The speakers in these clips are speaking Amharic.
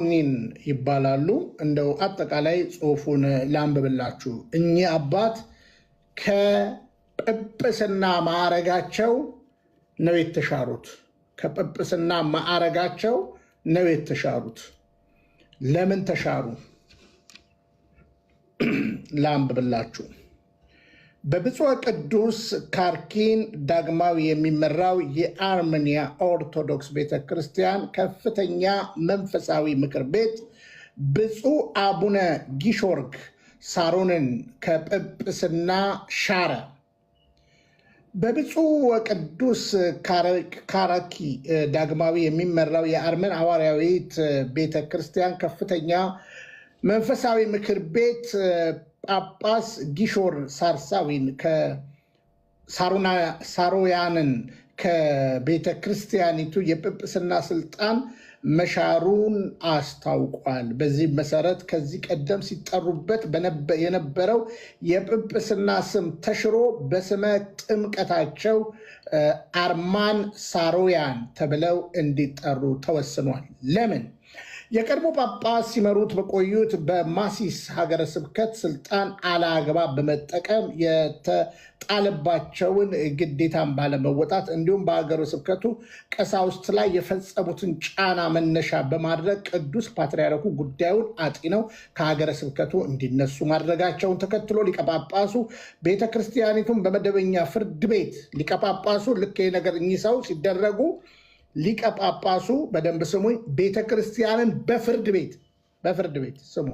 ኒን ይባላሉ እንደው አጠቃላይ ጽሁፉን ላንብብላችሁ እኚህ አባት ከጵጵስና ማዕረጋቸው ነው የተሻሩት ከጵጵስና ማዕረጋቸው ነው የተሻሩት ለምን ተሻሩ ላንብብላችሁ በብፁዕ ቅዱስ ካርኪን ዳግማዊ የሚመራው የአርሜኒያ ኦርቶዶክስ ቤተክርስቲያን ከፍተኛ መንፈሳዊ ምክር ቤት ብፁዕ አቡነ ጊሾርግ ሳሮንን ከጵጵስና ሻረ በብፁዕ ቅዱስ ካርኪ ዳግማዊ የሚመራው የአርመን ሐዋርያዊት ቤተክርስቲያን ከፍተኛ መንፈሳዊ ምክር ቤት ጳጳስ ጊሾር ሳርሳዊን ሳሮያንን ከቤተ ክርስቲያኒቱ የጵጵስና ስልጣን መሻሩን አስታውቋል። በዚህ መሰረት ከዚህ ቀደም ሲጠሩበት የነበረው የጵጵስና ስም ተሽሮ በስመ ጥምቀታቸው አርማን ሳሮያን ተብለው እንዲጠሩ ተወስኗል። ለምን? የቀድሞ ጳጳስ ሲመሩት በቆዩት በማሲስ ሀገረ ስብከት ስልጣን አላግባብ በመጠቀም የተጣለባቸውን ግዴታን ባለመወጣት እንዲሁም በሀገረ ስብከቱ ቀሳውስት ላይ የፈጸሙትን ጫና መነሻ በማድረግ ቅዱስ ፓትርያርኩ ጉዳዩን አጢነው ከሀገረ ስብከቱ እንዲነሱ ማድረጋቸውን ተከትሎ ሊቀጳጳሱ ቤተክርስቲያኒቱን በመደበኛ ፍርድ ቤት ሊቀጳጳሱ ልክ ነገር እኚህ ሰው ሲደረጉ ሊቀ ጳጳሱ በደንብ ስሙኝ ቤተክርስቲያንን በፍርድ ቤት ስሙ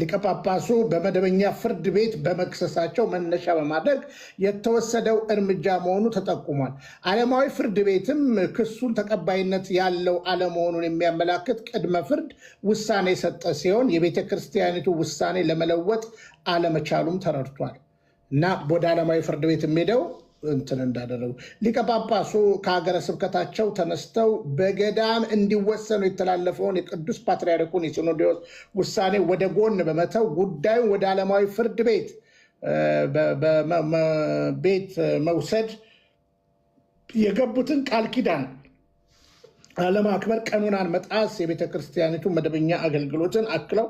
ሊቀ ጳጳሱ በመደበኛ ፍርድ ቤት በመክሰሳቸው መነሻ በማድረግ የተወሰደው እርምጃ መሆኑ ተጠቁሟል። ዓለማዊ ፍርድ ቤትም ክሱን ተቀባይነት ያለው አለመሆኑን የሚያመላክት ቅድመ ፍርድ ውሳኔ የሰጠ ሲሆን የቤተክርስቲያኒቱ ውሳኔ ለመለወጥ አለመቻሉም ተረድቷል እና ወደ ዓለማዊ ፍርድ ቤት የሚሄደው እንትን እንዳደረጉ ሊቀ ጳጳሱ ከሀገረ ስብከታቸው ተነስተው በገዳም እንዲወሰኑ የተላለፈውን የቅዱስ ፓትርያርኩን የሲኖዶስ ውሳኔ ወደ ጎን በመተው ጉዳዩን ወደ ዓለማዊ ፍርድ ቤት መውሰድ የገቡትን ቃል ኪዳን አለማክበር፣ ቀኖናን መጣስ፣ የቤተክርስቲያኒቱ መደበኛ አገልግሎትን አክለው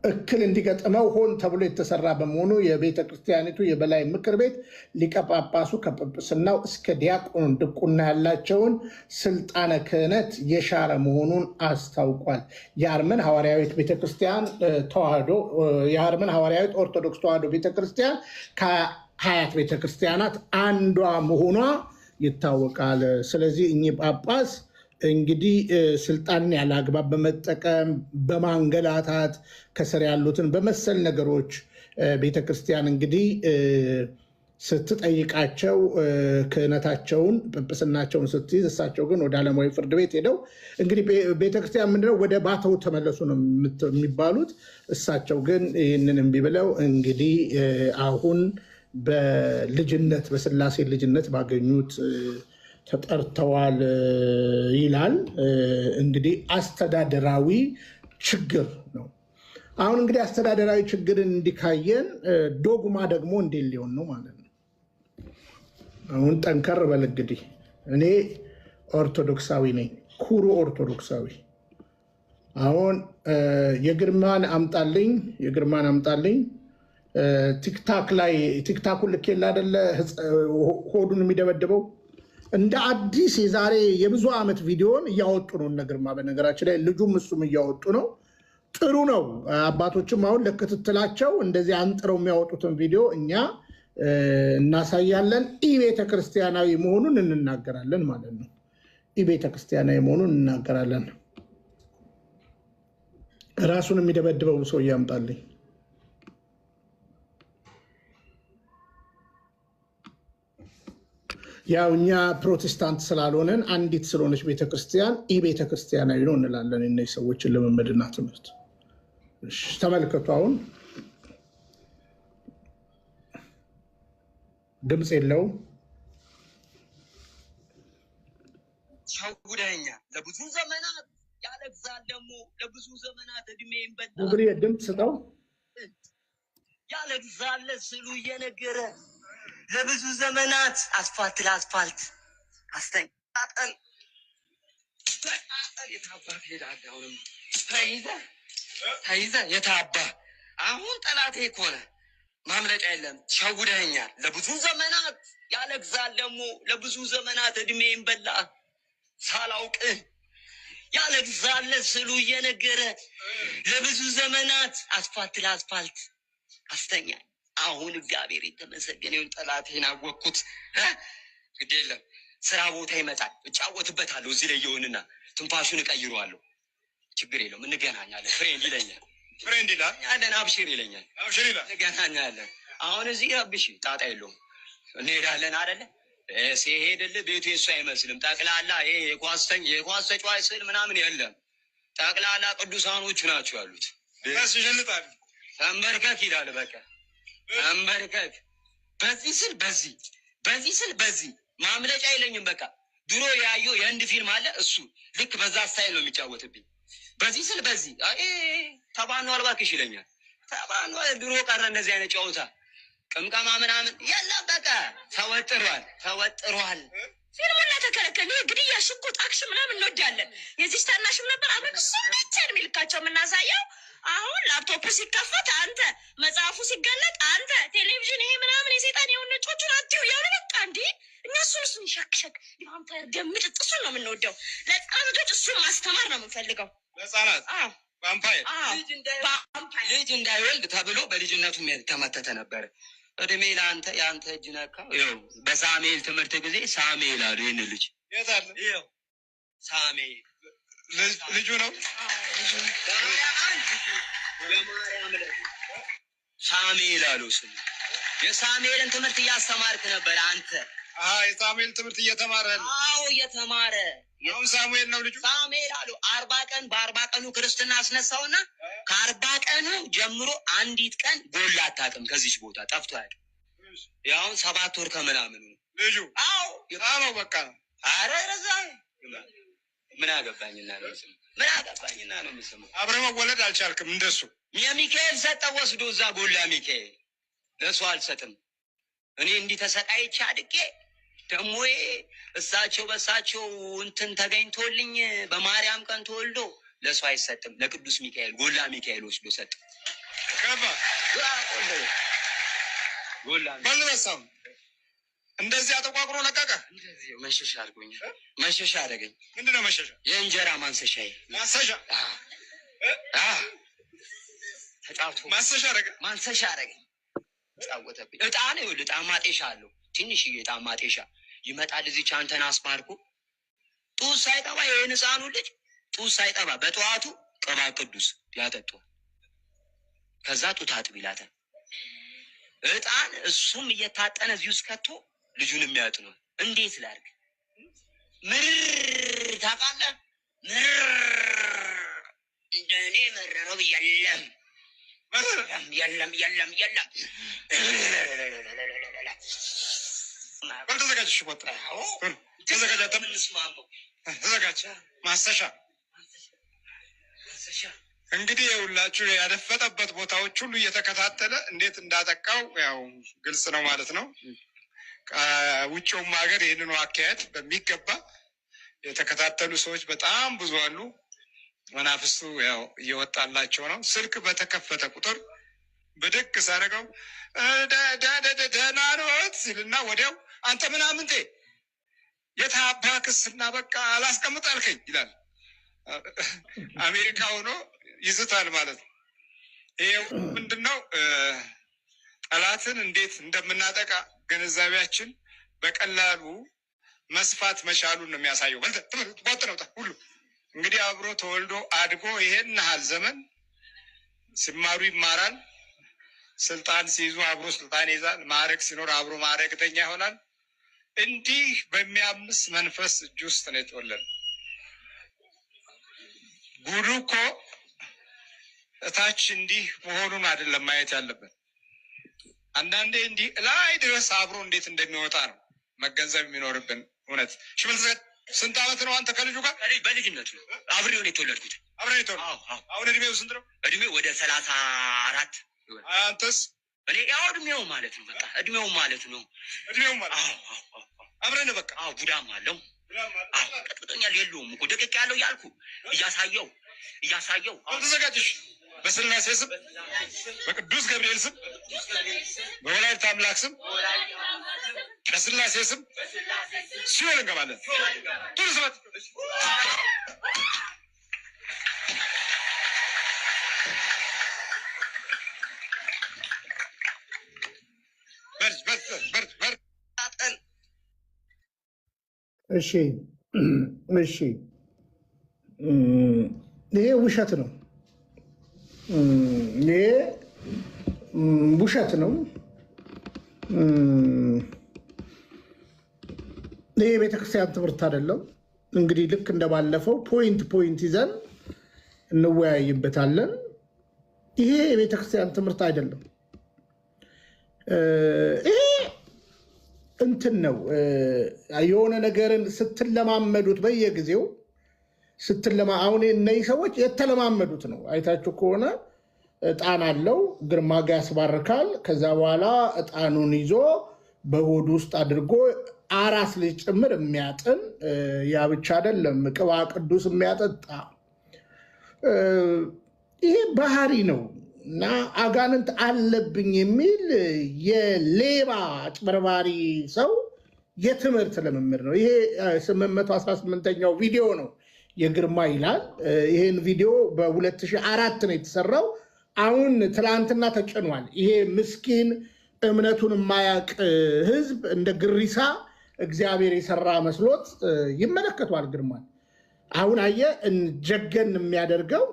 እክል እንዲገጥመው ሆን ተብሎ የተሰራ በመሆኑ የቤተክርስቲያኒቱ የበላይ ምክር ቤት ሊቀ ጳጳሱ ከጵጵስናው እስከ ዲያቆን ድቁና ያላቸውን ስልጣነ ክህነት የሻረ መሆኑን አስታውቋል። የአርመን ሐዋርያዊት ቤተክርስቲያን የአርመን ሐዋርያዊት ኦርቶዶክስ ተዋሕዶ ቤተክርስቲያን ከሀያት ቤተክርስቲያናት አንዷ መሆኗ ይታወቃል። ስለዚህ እኚህ ጳጳስ እንግዲህ ስልጣን ያለ አግባብ በመጠቀም በማንገላታት ከስር ያሉትን በመሰል ነገሮች ቤተክርስቲያን እንግዲህ ስትጠይቃቸው ክህነታቸውን ጵጵስናቸውን ስትይዝ እሳቸው ግን ወደ ዓለማዊ ፍርድ ቤት ሄደው እንግዲህ ቤተክርስቲያን ምንድነው ወደ ባተው ተመለሱ ነው የሚባሉት። እሳቸው ግን ይህንን እምቢ ብለው እንግዲህ አሁን በልጅነት በስላሴ ልጅነት ባገኙት ተጠርተዋል ይላል። እንግዲህ አስተዳደራዊ ችግር ነው። አሁን እንግዲህ አስተዳደራዊ ችግርን እንዲካየን ዶግማ ደግሞ እንዴት ሊሆን ነው ማለት ነው። አሁን ጠንከር በል እንግዲህ እኔ ኦርቶዶክሳዊ ነኝ፣ ኩሩ ኦርቶዶክሳዊ። አሁን የግርማን አምጣልኝ ቲክታክ ላይ ቲክታኩን ልኬላ አይደለ ሆዱን የሚደበድበው እንደ አዲስ የዛሬ የብዙ ዓመት ቪዲዮን እያወጡ ነው እነ ግርማ። በነገራችን ላይ ልጁም እሱም እያወጡ ነው። ጥሩ ነው። አባቶችም አሁን ለክትትላቸው እንደዚህ አንጥረው የሚያወጡትን ቪዲዮ እኛ እናሳያለን። ቤተክርስቲያናዊ መሆኑን እንናገራለን ማለት ነው። ቤተክርስቲያናዊ መሆኑን እንናገራለን። ራሱን የሚደበድበው ሰው እያምጣልኝ። ያው እኛ ፕሮቴስታንት ስላልሆነን አንዲት ስለሆነች ቤተክርስቲያን ቤተክርስቲያናዊ ነው እንላለን። እነዚህ ሰዎችን ልምምድና ትምህርት ተመልከቱ። አሁን ድምፅ የለውም። ሸጉደኛ ለብዙ ዘመናት ያለግዛል ደግሞ ለብዙ ዘመናት እድሜን በላ እንግዲህ ድምፅ ስጠው ያለግዛል ስሉ እየነገረ ለብዙ ዘመናት አስፋልት ለአስፋልት አስተንጣጠል የታባህ ሄዳለህ? አሁንም ተይዘህ የታባህ አሁን ጠላቴ እኮ ነህ። ማምለጫ የለም። ሸውደኸኛል። ለብዙ ዘመናት ያለግዛል ደግሞ ለብዙ ዘመናት እድሜን በላ ሳላውቅህ ያለግዛል ስሉ እየነገረ ለብዙ ዘመናት አስፋልት ለአስፋልት አስተኛል። አሁን እግዚአብሔር የተመሰገነ ይሁን። ጠላቴን አወቅኩት። ግድ የለም ስራ ቦታ ይመጣል፣ እጫወትበታለሁ። እዚህ ላይ ይሁንና ትንፋሹን እቀይረዋለሁ። ችግር የለውም። እንገናኛለን። ፍሬንድ ይለኛል። ፍሬንድ ይላል ያለን። አብሽር ይለኛል። አብሽር ይላል። እንገናኛለን። አሁን እዚህ ረብሽ ጣጣ የለውም። እንሄዳለን አይደለ? ሲሄድልህ ቤቱ የሱ አይመስልም። ጠቅላላ ይሄ የኳስ ተጫዋች ስል ምናምን የለም። ጠቅላላ ቅዱሳኖቹ ናቸው ያሉት። ይሸልጣል። ተንበርከክ ይላል። በቃ ተንበርከክ። በዚህ ስል በዚህ፣ በዚህ ስል በዚህ። ማምለጫ የለኝም። በቃ ድሮ ያየው የህንድ ፊልም አለ። እሱ ልክ በዛ ስታይል ነው የሚጫወትብኝ። በዚህ ስል በዚህ። ተባኗል እባክሽ ይለኛል። ተባኗል። ድሮ ቀረ እንደዚህ አይነት ጨዋታ ቅምቀማ ምናምን የለም። በቃ ተወጥሯል፣ ተወጥሯል። ፊልሙን ተከለከለ። ግድያ፣ ሽጉጥ፣ አክሽን ምናምን እንወዳለን። የዚህ ታናሽም ነበር አብረን እሱ ብቻ የሚልካቸው የምናሳየው። አሁን ላፕቶፕ ሲከፈት አንተ፣ መጽሐፉ ሲገለጥ አንተ፣ ቴሌቪዥን ይሄ ምናምን የሴጣን የሆነ ነጮቹን አትዩ እያለ በቃ እንዲ እኛ እሱን ሸክሸክ ቫምፓየር ገምጥ እሱን ነው የምንወደው። ለህፃናት ልጆች እሱን ማስተማር ነው የምንፈልገው። ለህፃናት ቫምፓየር ልጅ እንዳይወልድ ተብሎ በልጅነቱ ተመተተ ነበረ። እድሜ ለአንተ የአንተ እጅ ነካው። ይኸው በሳሙኤል ትምህርት ጊዜ ሳሙኤል አሉ። ይህን ልጅ የታለ? ይኸው ሳሙኤል ልጁ ነው። ሳሙኤል አሉ ስሙ። የሳሙኤልን ትምህርት እያስተማርክ ነበር አንተ። የሳሙኤል ትምህርት እየተማረ ነው። አዎ እየተማረ አሁን ሳሙኤል ነው ልጁ። ሳሙኤል አሉ 40 ቀን በ40 ቀኑ ክርስትና አስነሳውና ከ40 ቀኑ ጀምሮ አንዲት ቀን ጎላ አታውቅም። ከዚች ቦታ ጠፍቶ ያለ ያውን 7 ወር ከምናምን ልጁ። አዎ ነው በቃ። አረ ረዛ ምን አገባኝና ነው የምሰማው? ምን አገባኝና ነው የምሰማው? አብረህ መወለድ አልቻልክም እንደሱ። የሚካኤል ሰጠ ወስዶ እዛ ጎላ ሚካኤል ለሱ አልሰጥም። እኔ እንዲህ ተሰቃይቼ አድቄ ደግሞ እሳቸው በእሳቸው እንትን ተገኝቶልኝ በማርያም ቀን ተወልዶ ለሱ አይሰጥም። ለቅዱስ ሚካኤል ጎላ ሚካኤል ወስዶ ሰጥ ከባ ጎላ ባልበሳው እንደዚህ አጠቋቁሮ ለቀቀ። እንደዚህ መሸሻ አድርጎኝ መሸሻ አደረገኝ። ምንድነው መሸሻ? የእንጀራ ማንሰሻዬ ማንሰሻ ተጫውቶ ማንሰሻ አደረገ። ማንሰሻ አደረገኝ። ጫወተብኝ። እጣን ይኸውልህ፣ እጣን ማጤሻ አለው። ትንሽዬ እጣን ማጤሻ ይመጣል። እዚህ ቻንተን አስፓርኩ ጡት ሳይጠባ ይሄን ህፃኑ ልጅ ጡት ሳይጠባ በጠዋቱ ቅባ ቅዱስ ያጠጣዋል። ከዛ ጡት አጥብ ይላታል። እጣን እሱም እየታጠነ እዚህ ውስጥ ከቶ ልጁን የሚያጥነው። እንዴት ላድርግ? ምርር ታውቃለህ? ምርር እንደኔ መረረው የለም የለም የለም የለም። ተዘጋጅ ቦታ ተዘጋጅ። ተዘጋጅ። ማሰሻ እንግዲህ የሁላችሁ ያደፈጠበት ቦታዎች ሁሉ እየተከታተለ እንዴት እንዳጠቃው ያው ግልጽ ነው ማለት ነው። ውጭውም ሀገር ይህንኑ አካሄድ በሚገባ የተከታተሉ ሰዎች በጣም ብዙ አሉ። መናፍስቱ ያው እየወጣላቸው ነው። ስልክ በተከፈተ ቁጥር ብድግ ሳደርገው ደህና ነዎት ሲልና ወዲያው አንተ ምናምንቴ የታባክስና በቃ አላስቀምጥ አልከኝ ይላል። አሜሪካ ሆኖ ይዝታል ማለት ነው። ይሄ ምንድነው? ጠላትን እንዴት እንደምናጠቃ ግንዛቤያችን በቀላሉ መስፋት መቻሉን ነው የሚያሳየው። ወጥ ነው ሁሉ እንግዲህ አብሮ ተወልዶ አድጎ ይሄን ያህል ዘመን ሲማሩ ይማራል። ስልጣን ሲይዙ አብሮ ስልጣን ይዛል። ማዕረግ ሲኖር አብሮ ማዕረግተኛ ይሆናል። እንዲህ በሚያምስ መንፈስ እጅ ውስጥ ነው የተወለደ። ጉዱ እኮ እታች እንዲህ መሆኑን አይደለም ማየት ያለብን። አንዳንዴ እንዲህ ላይ ድረስ አብሮ እንዴት እንደሚወጣ ነው መገንዘብ የሚኖርብን። እውነት ሽመልስ ስንት ዓመት ነው አንተ ከልጁ ጋር? በልጅነቱ ነው አብሬው ነው የተወለድኩት። አብሬው የተወለድኩት። አሁን እድሜው ስንት ነው? እድሜው ወደ 34 ይሆናል። አንተስ? እኔ ያው እድሜው ማለት ነው። በቃ እድሜው ማለት ነው። እድሜው ማለት አብረን በቃ ቡዳም አለው ቀጥቅጦኛል። የለውም እኮ ደቅቅ ያለው ያልኩ እያሳየው ተዘጋጅሽ። በስላሴ ስም በቅዱስ ገብርኤል ስም በወላዲተ አምላክ ስም በስላሴ ስም ሲኦል እንገባለን። ቶሎ ስበት እሺ ይሄ ውሸት ነው። ይሄ ውሸት ነው። ይሄ የቤተክርስቲያን ትምህርት አይደለም። እንግዲህ ልክ እንደባለፈው ፖይንት ይዘን እንወያይበታለን። ይሄ የቤተክርስቲያን ትምህርት አይደለም። ይሄ እንትን ነው። የሆነ ነገርን ስትለማመዱት በየጊዜው አሁን እነዚህ ሰዎች የተለማመዱት ነው። አይታችሁ ከሆነ እጣን አለው፣ ግርማ ጋ ያስባርካል። ከዛ በኋላ እጣኑን ይዞ በሆድ ውስጥ አድርጎ አራስ ልጅ ጭምር የሚያጥን ያ ብቻ አይደለም፣ ቅባ ቅዱስ የሚያጠጣ ይሄ ባህሪ ነው። እና አጋንንት አለብኝ የሚል የሌባ አጭበርባሪ ሰው የትምህርት ልምምድ ነው። ይሄ 818ኛው ቪዲዮ ነው የግርማ ይላል። ይሄን ቪዲዮ በ2004 ነው የተሰራው። አሁን ትላንትና ተጭኗል። ይሄ ምስኪን እምነቱን የማያውቅ ህዝብ እንደ ግሪሳ እግዚአብሔር የሰራ መስሎት ይመለከቷል ግርማን። አሁን አየ ጀገን የሚያደርገው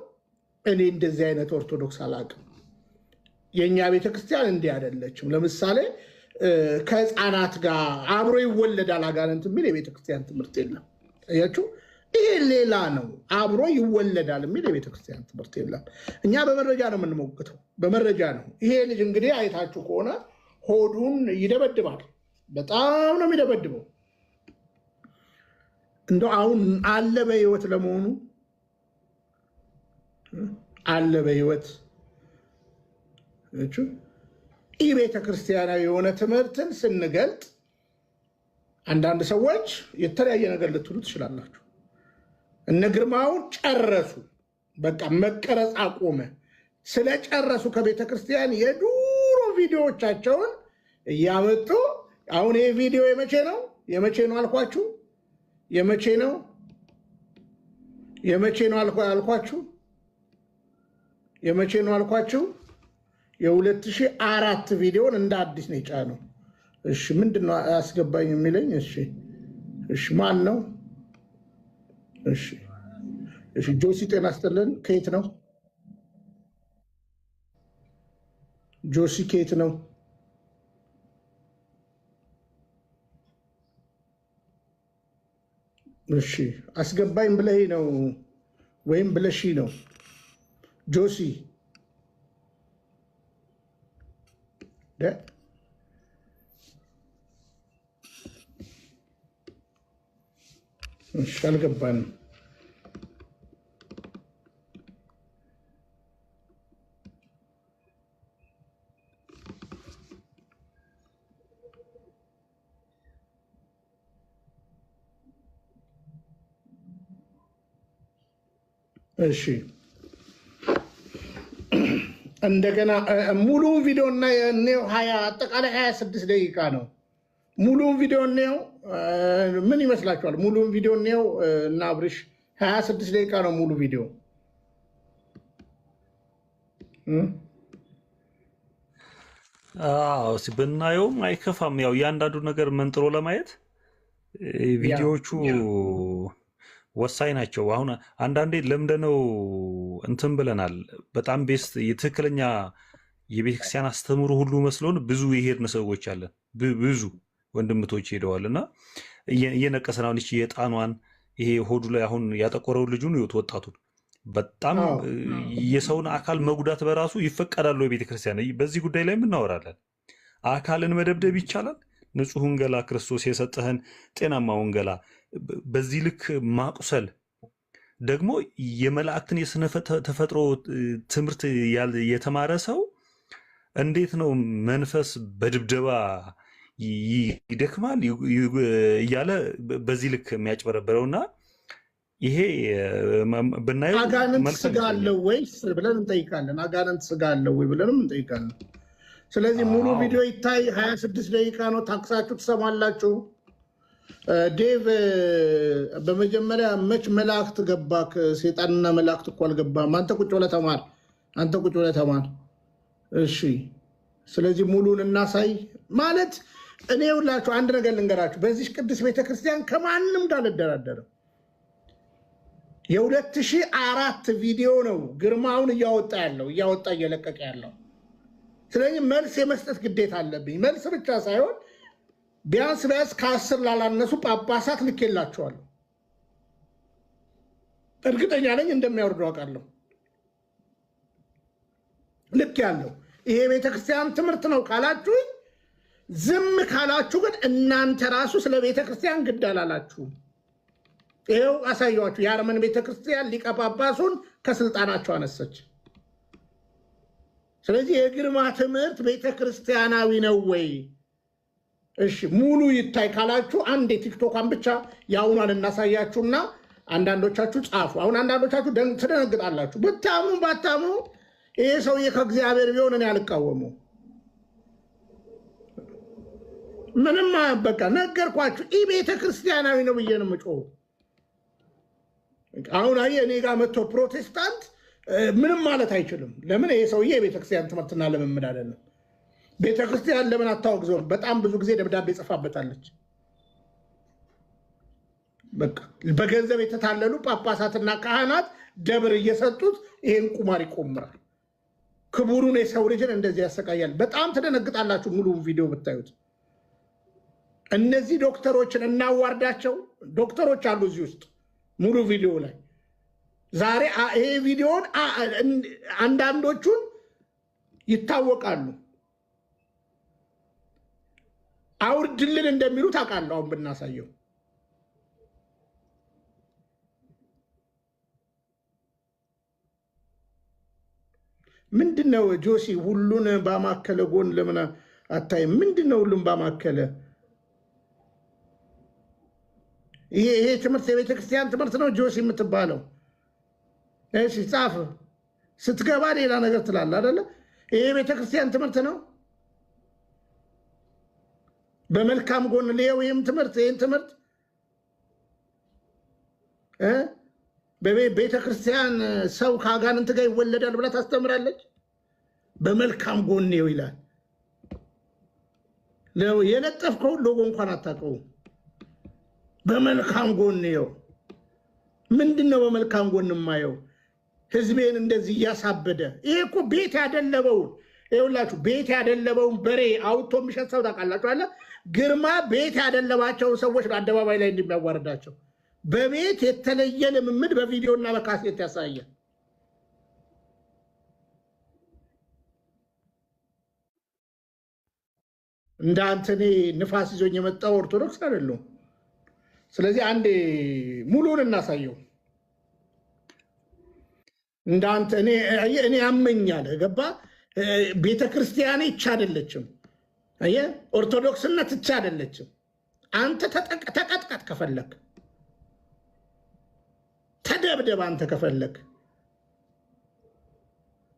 እኔ እንደዚህ አይነት ኦርቶዶክስ አላውቅም። የእኛ ቤተክርስቲያን እንዲህ አይደለችም። ለምሳሌ ከህፃናት ጋር አብሮ ይወለዳል አጋንንት የሚል የቤተክርስቲያን ትምህርት የለም። አያችሁ፣ ይሄ ሌላ ነው። አብሮ ይወለዳል የሚል የቤተክርስቲያን ትምህርት የለም። እኛ በመረጃ ነው የምንሞግተው፣ በመረጃ ነው። ይሄ ልጅ እንግዲህ አይታችሁ ከሆነ ሆዱን ይደበድባል። በጣም ነው የሚደበድበው። እንደው አሁን አለ በህይወት ለመሆኑ አለ በህይወት? ይህ ቤተክርስቲያናዊ የሆነ ትምህርትን ስንገልጥ አንዳንድ ሰዎች የተለያየ ነገር ልትሉ ትችላላችሁ። እነ ግርማውን ጨረሱ፣ በቃ መቀረጽ አቆመ። ስለጨረሱ ከቤተክርስቲያን የዱሮ ቪዲዮዎቻቸውን እያመጡ አሁን ይህ ቪዲዮ የመቼ ነው አልኳችሁ? የመቼ ነው አልኳችሁ? የ2004 ቪዲዮን እንደ አዲስ ነው የጫነው። እሺ ምንድነው አያስገባኝ የሚለኝ? እሺ ማን ነው? እሺ ጆሲ ጤና ይስጥልን። ከየት ነው ጆሲ? ከየት ነው? እሺ አስገባኝ ብለህ ነው ወይም ብለሽ ነው ጆሲ? እሺ አልገባንም። እሺ እንደገና ሙሉውን ቪዲዮ እናየው። አጠቃላይ 26 ደቂቃ ነው። ሙሉውን ቪዲዮ እናየው። ምን ይመስላችኋል? ሙሉውን ቪዲዮ እናየው እና አብርሽ 26 ደቂቃ ነው ሙሉ ቪዲዮ። ብናየውም አይከፋም። ያው እያንዳንዱ ነገር መንጥሮ ለማየት ቪዲዮዎቹ ወሳኝ ናቸው። አሁን አንዳንዴ ለምደነው እንትን ብለናል። በጣም ቤስት የትክክለኛ የቤተክርስቲያን አስተምሮ ሁሉ መስሎን ብዙ የሄድን ሰዎች አለን። ብዙ ወንድምቶች ሄደዋል እና እየነቀሰን አሁን የጣኗን ይሄ ሆዱ ላይ አሁን ያጠቆረውን ልጁን ይወት ወጣቱን በጣም የሰውን አካል መጉዳት በራሱ ይፈቀዳል የቤተክርስቲያን። በዚህ ጉዳይ ላይ እናወራለን። አካልን መደብደብ ይቻላል? ንጹሕን ገላ ክርስቶስ የሰጠህን ጤናማውን ገላ በዚህ ልክ ማቁሰል ደግሞ የመላእክትን የስነ ተፈጥሮ ትምህርት የተማረ ሰው እንዴት ነው መንፈስ በድብደባ ይደክማል እያለ በዚህ ልክ የሚያጭበረብረውና ይሄ ብናየው አጋንንት ስጋ አለው ወይስ ብለን እንጠይቃለን። አጋንንት ስጋ አለው ወይ ብለንም እንጠይቃለን። ስለዚህ ሙሉ ቪዲዮ ይታይ፣ 26 ደቂቃ ነው። ታክሳችሁ ትሰማላችሁ። ዴቭ በመጀመሪያ መች መላእክት ገባክ? ሴጣንና መላእክት እኮ አልገባም። አንተ ቁጭ ብለህ ተማር። አንተ ቁጭ ብለህ ተማር። እሺ፣ ስለዚህ ሙሉን እናሳይ ማለት እኔ ሁላችሁ አንድ ነገር ልንገራችሁ። በዚህ ቅዱስ ቤተክርስቲያን ከማንም ጋር አልደራደርም። የ2004 ቪዲዮ ነው ግርማውን እያወጣ እየለቀቀ ያለው። ስለዚህ መልስ የመስጠት ግዴታ አለብኝ። መልስ ብቻ ሳይሆን ቢያንስ ከ10 ላላነሱ ጳጳሳት ልኬላቸዋለሁ። እርግጠኛ ነኝ እንደሚያወርዱ አውቃለሁ። ልክ ያለው ይሄ ቤተክርስቲያን ትምህርት ነው ካላችሁኝ፣ ዝም ካላችሁ ግን እናንተ ራሱ ስለ ቤተክርስቲያን ግድ አላላችሁ። ይኸው አሳየኋችሁ። የአርመን ቤተክርስቲያን ሊቀ ጳጳሱን ከስልጣናቸው አነሰች። ስለዚህ የግርማ ትምህርት ቤተክርስቲያናዊ ነው ወይ? እሺ ሙሉ ይታይ ካላችሁ አንድ የቲክቶካን ብቻ የአሁኗን እናሳያችሁና አንዳንዶቻችሁ ጻፉ። አሁን አንዳንዶቻችሁ ትደነግጣላችሁ። ብታምኑ ባታምኑ ይሄ ሰውዬ ከእግዚአብሔር ቢሆን እኔ አልቃወመው። ምንም በቃ ነገርኳችሁ። ይህ ቤተክርስቲያናዊ ነው ብዬ ነው የምጮኸው። አሁን አየህ እኔ ጋር መጥቶ ፕሮቴስታንት ምንም ማለት አይችልም። ለምን? ይሄ ሰውዬ የቤተክርስቲያን ትምህርትና ልምምድ አይደለም። ቤተክርስቲያን ለምን አታወግዘውም? በጣም ብዙ ጊዜ ደብዳቤ ጽፋበታለች። በቃ በገንዘብ የተታለሉ ጳጳሳትና ካህናት ደብር እየሰጡት ይሄን ቁማር ይቆምራል። ክቡሩን የሰው ልጅን እንደዚህ ያሰቃያል። በጣም ትደነግጣላችሁ። ሙሉ ቪዲዮ ብታዩት እነዚህ ዶክተሮችን እናዋርዳቸው። ዶክተሮች አሉ እዚህ ውስጥ ሙሉ ቪዲዮ ላይ ዛሬ ይሄ ቪዲዮን አንዳንዶቹን ይታወቃሉ አውርድልን እንደሚሉ ታውቃለህ። አሁን ብናሳየው ምንድነው ጆሲ ሁሉን ባማከለ ጎን ለምን አታይም? ምንድነው ሁሉን ባማከለ? ይሄ ትምህርት የቤተክርስቲያን ትምህርት ነው ጆሲ የምትባለው? እሺ ጻፍ። ስትገባ ሌላ ነገር ትላለህ አይደለ? ይሄ ቤተክርስቲያን ትምህርት ነው። በመልካም ጎን ሊየው ይህም ትምህርት ይህን ትምህርት በቤተክርስቲያን ሰው ከአጋንንት ጋር ይወለዳል ብላ ታስተምራለች። በመልካም ጎን ነው ይላል። የለጠፍከው ሎጎ እንኳን አታውቀውም። በመልካም ጎን ነው። ምንድነው በመልካም ጎን የማየው? ህዝቤን እንደዚህ እያሳበደ ይሄ እኮ ቤት ያደለበውን ይኸውላችሁ፣ ቤት ያደለበውን በሬ አውጥቶ የሚሸጥ ሰው ታውቃላችሁ አለ። ግርማ ቤት ያደለባቸውን ሰዎች በአደባባይ ላይ እንደሚያዋርዳቸው በቤት የተለየ ልምምድ በቪዲዮና በካሴት ያሳያል። እንደ አንተ እኔ ንፋስ ይዞኝ የመጣው ኦርቶዶክስ አይደለሁም። ስለዚህ አንዴ ሙሉን እናሳየው። እንዳንተ እኔ ያመኛል። ገባ? ቤተክርስቲያን ይቻ አይደለችም። አየህ፣ ኦርቶዶክስነት ይቻ አይደለችም። አንተ ተቀጥቀጥ ከፈለክ፣ ተደብደብ አንተ ከፈለክ።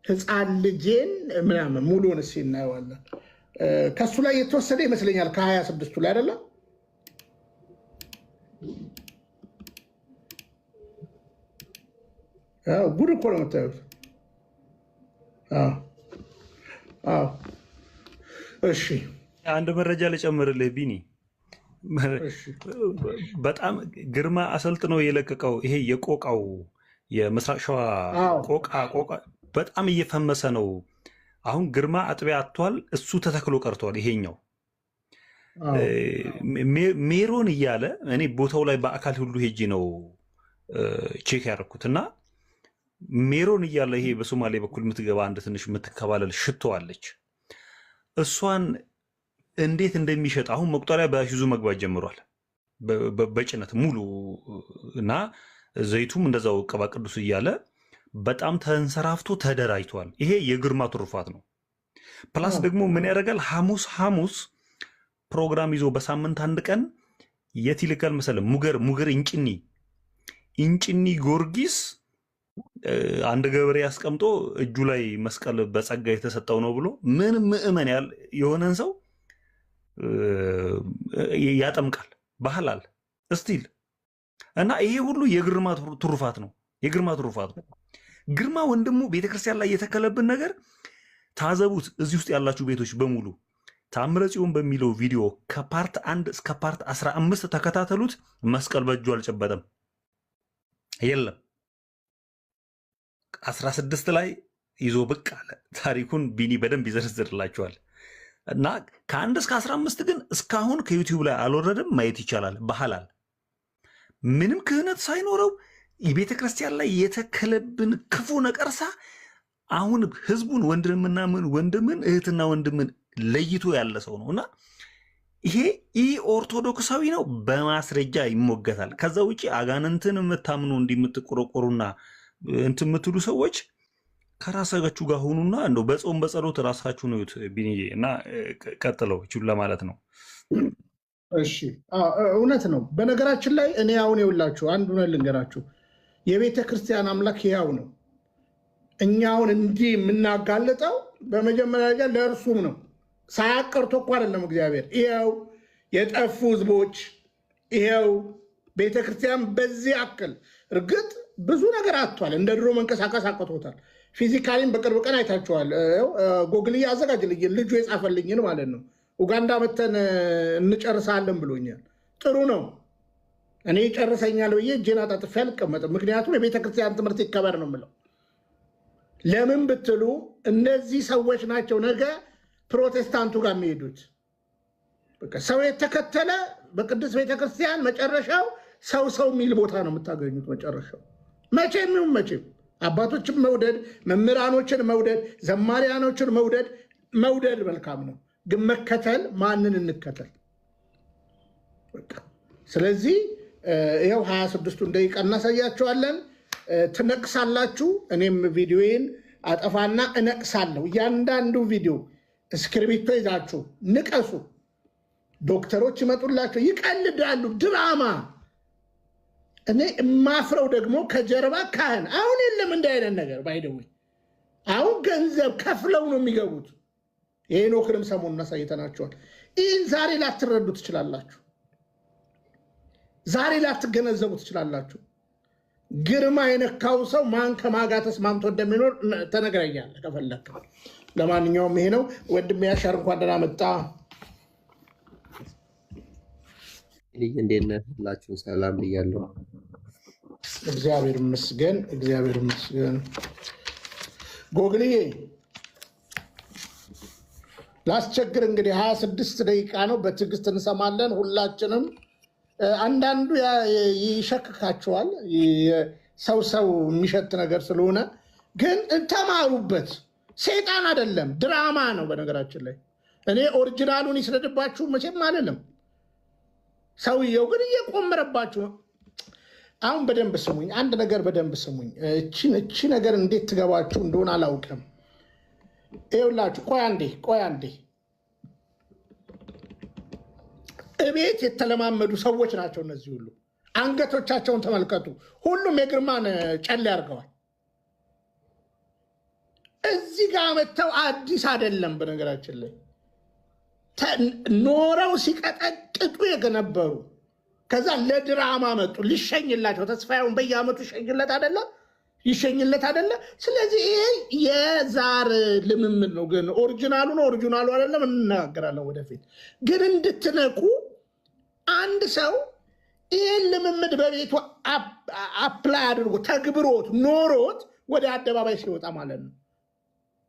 ህፃን ልጄን ምናምን ሙሉን እስኪ እናየዋለን። ከሱ ላይ የተወሰደ ይመስለኛል ከ26ቱ ላይ አይደለም። ጉድ እኮ ነው የምታዩት። እሺ አንድ መረጃ ልጨምርልህ ቢኒ። በጣም ግርማ አሰልጥኖ የለቀቀው ይሄ የቆቃው የምስራቅ ሸዋ ቆቃ በጣም እየፈመሰ ነው። አሁን ግርማ አጥቢያ አጥቷል። እሱ ተተክሎ ቀርቷል። ይሄኛው ሜሮን እያለ እኔ ቦታው ላይ በአካል ሁሉ ሄጂ ነው ቼክ ያደረኩት እና ሜሮን እያለ ይሄ በሶማሌ በኩል የምትገባ አንድ ትንሽ የምትከባለል ሽቶ አለች። እሷን እንዴት እንደሚሸጥ አሁን መቁጠሪያ በይዙ መግባት ጀምሯል በጭነት ሙሉ እና ዘይቱም እንደዛው ቅባ ቅዱስ እያለ በጣም ተንሰራፍቶ ተደራጅቷል። ይሄ የግርማ ትሩፋት ነው። ፕላስ ደግሞ ምን ያደርጋል? ሐሙስ ፕሮግራም ይዞ በሳምንት አንድ ቀን የት ይልካል መሰለህ? ሙገር እንጭኒ ጊዮርጊስ አንድ ገበሬ አስቀምጦ እጁ ላይ መስቀል በጸጋ የተሰጠው ነው ብሎ ምን ምዕመን የሆነን ሰው ያጠምቃል በሐላል እስቲል እና ይሄ ሁሉ የግርማ ትሩፋት ነው። ግርማ ወንድሙ ቤተክርስቲያን ላይ የተከለብን ነገር ታዘቡት። እዚህ ውስጥ ያላችሁ ቤቶች በሙሉ ታምረ ጽዮን በሚለው ቪዲዮ ከፓርት 1 እስከ ፓርት 15 ተከታተሉት። መስቀል በእጁ አልጨበጠም፣ የለም 16 ላይ ይዞ ብቅ አለ። ታሪኩን ቢኒ በደንብ ይዘርዝርላችኋል። እና ከ1 እስከ 15 ግን እስካሁን ከዩቲዩብ ላይ አልወረደም፣ ማየት ይቻላል። በሐላል ምንም ክህነት ሳይኖረው የቤተ ክርስቲያን ላይ የተከለብን ክፉ ነቀርሳ አሁን ህዝቡን ወንድምን እህትና ወንድምን ለይቶ ያለ ሰው ነው። እና ይሄ ኦርቶዶክሳዊ ነው፣ በማስረጃ ይሞገታል። ከዛ ውጭ አጋንንትን የምታምኑ እንዲምትቆረቆሩና እንትን የምትሉ ሰዎች ከራሳችሁ ጋር ሆኑና እንደው በጾም በጸሎት ራሳችሁ ነው ቢኒዬ። እና ቀጥለው ይችሉ ለማለት ነው። እሺ እውነት ነው። በነገራችን ላይ እኔ አሁን የውላችሁ አንዱ ነው ልንገራችሁ፣ የቤተ ክርስቲያን አምላክ ያው ነው። እኛውን እንዲህ የምናጋልጠው በመጀመሪያ ደረጃ ለእርሱም ነው። ሳያቀርቶ እኮ አይደለም እግዚአብሔር። ይኸው የጠፉ ህዝቦች፣ ይኸው ቤተ ክርስቲያን በዚህ አክል እርግጥ ብዙ ነገር አጥቷል። እንደ ድሮ መንቀሳቀስ አቅቶታል። ፊዚካሊም በቅርብ ቀን አይታችኋል። ጎግልዬ አዘጋጅልኝ ልጁ የጻፈልኝን ማለት ነው። ኡጋንዳ መተን እንጨርሳለን ብሎኛል። ጥሩ ነው። እኔ ይጨርሰኛል ብዬ እጄን አጣጥፌ አልቀመጥም። ምክንያቱም የቤተክርስቲያን ትምህርት ይከበር ነው የምለው። ለምን ብትሉ እነዚህ ሰዎች ናቸው ነገ ፕሮቴስታንቱ ጋር የሚሄዱት። ሰው የተከተለ በቅዱስ ቤተክርስቲያን መጨረሻው ሰው የሚል ቦታ ነው የምታገኙት። መጨረሻው መቼም ይሁን መቼም አባቶችን መውደድ፣ መምህራኖችን መውደድ፣ ዘማሪያኖችን መውደድ መልካም ነው። ግን መከተል ማንን እንከተል? ስለዚህ ይኸው 26ቱን ደቂቃ እናሳያቸዋለን። ትነቅሳላችሁ። እኔም ቪዲዮዬን አጠፋና እነቅሳለሁ። እያንዳንዱ ቪዲዮ እስክሪብቶ ይዛችሁ ንቀሱ። ዶክተሮች ይመጡላቸው፣ ይቀልዳሉ፣ ድራማ። እኔ የማፍረው ደግሞ ከጀርባ ካህን አሁን የለም እንዲህ አይነት ነገር ባይደዌ አሁን ገንዘብ ከፍለው ነው የሚገቡት። የሄኖክንም ሰሞኑን አሳይተናቸዋል። ይህን ዛሬ ላትረዱ ትችላላችሁ፣ ዛሬ ላትገነዘቡ ትችላላችሁ። ግርማ የነካው ሰው ማን ከማጋ ተስማምቶ እንደሚኖር ተነግረኛል ከፈለክ። ለማንኛውም ይሄ ነው። ወንድሜ ያሻር እንኳን ደህና መጣ። እንዴት ነህ? ሁላችሁም ሰላም ብያለሁ። እግዚአብሔር ይመስገን፣ እግዚአብሔር ይመስገን። ጎግልዬ ላስቸግር እንግዲህ 26 ደቂቃ ነው። በትዕግስት እንሰማለን ሁላችንም። አንዳንዱ ይሸክካቸዋል ሰው የሚሸት ነገር ስለሆነ፣ ግን ተማሩበት። ሴጣን አይደለም ድራማ ነው። በነገራችን ላይ እኔ ኦሪጂናሉን ይስረድባችሁ መቼም አይደለም። ሰውየው ግን እየቆመረባችሁ። አሁን በደንብ ስሙኝ፣ አንድ ነገር በደንብ ስሙኝ። እቺ ነገር እንዴት ትገባችሁ እንደሆነ አላውቅም። ይኸውላችሁ ቆይ አንዴ እቤት የተለማመዱ ሰዎች ናቸው እነዚህ ሁሉ። አንገቶቻቸውን ተመልከቱ። ሁሉም የግርማን ጨሌ አድርገዋል። እዚህ ጋር መጥተው አዲስ አይደለም። በነገራችን ላይ ኖረው ሲቀጠቅጡ የነበሩ ከዛ ለድራማ መጡ ሊሸኝላቸው። ተስፋዬውን በየዓመቱ ይሸኝለት አይደለ? ስለዚህ ይሄ የዛር ልምምድ ነው። ግን ኦሪጂናሉ አይደለም፣ እንነጋገራለን ወደፊት። ግን እንድትነቁ አንድ ሰው ይህን ልምምድ በቤቱ አፕላይ አድርጎ ተግብሮት ኖሮት ወደ አደባባይ ሲወጣ ማለት ነው።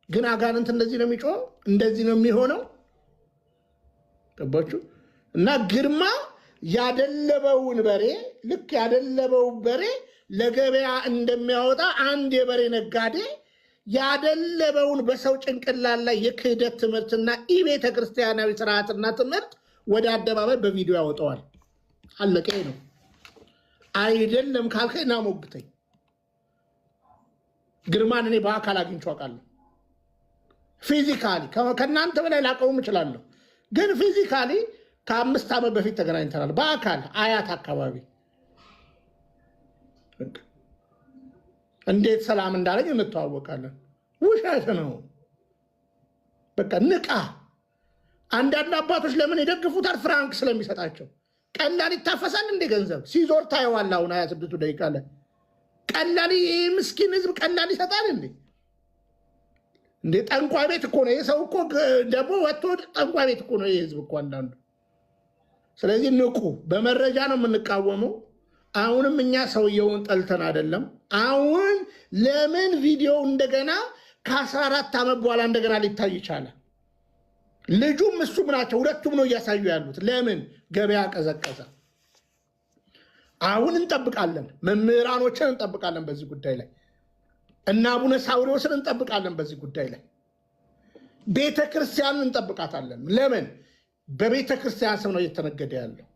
ግን አጋንንት እንደዚህ ነው የሚጮኸው፣ እንደዚህ ነው የሚሆነው። ገባችሁ? እና ግርማ ያደለበውን በሬ ልክ ያደለበው በሬ ለገበያ እንደሚያወጣ አንድ የበሬ ነጋዴ ያደለበውን በሰው ጭንቅላት ላይ የክህደት ትምህርትና ኢቤተ ክርስቲያናዊ ስርዓትና ትምህርት ወደ አደባባይ በቪዲዮ ያወጣዋል። አለቀ ነው። አይደለም ካልከኝ ና ሞግተኝ። ግርማን እኔ በአካል አግኝቼው አውቃለሁ። ፊዚካሊ ከእናንተ በላይ ላቀውም እችላለሁ። ግን ፊዚካሊ ከ5 ዓመት በፊት ተገናኝተናል በአካል አያት አካባቢ። እንዴት ሰላም እንዳለኝ እንተዋወቃለን። ውሸት ነው። በቃ ንቃ። አንዳንድ አባቶች ለምን ይደግፉታል? ፍራንክ ስለሚሰጣቸው። ቀላል ይታፈሳል እንደ ገንዘብ ሲዞር ታየዋለህ። አሁን 26 ደቂቃ ላይ ቀላል ምስኪን ህዝብ ቀላል ይሰጣል እንዴ? እንዴ ጠንቋይ ቤት እኮ ነው ይሄ ሰው እኮ ደግሞ ወጥቶ ጠንቋይ ቤት እኮ ነው ይሄ ህዝብ እኮ አንዳንዱ። ስለዚህ ንቁ። በመረጃ ነው የምንቃወመው። አሁንም እኛ ሰውየውን ጠልተን አይደለም። አሁን ለምን ቪዲዮ እንደገና ከ14 ዓመት በኋላ እንደገና ሊታይ ይቻላል? ልጁም እሱም ናቸው፣ ሁለቱም ነው እያሳዩ ያሉት። ለምን ገበያ ቀዘቀዘ? አሁን እንጠብቃለን፣ መምህራኖችን እንጠብቃለን በዚህ ጉዳይ ላይ እና አቡነ ሳዊሮስን እንጠብቃለን በዚህ ጉዳይ ላይ። ቤተ ክርስቲያንን እንጠብቃታለን። ለምን በቤተ ክርስቲያን ስም ነው እየተነገደ ያለው።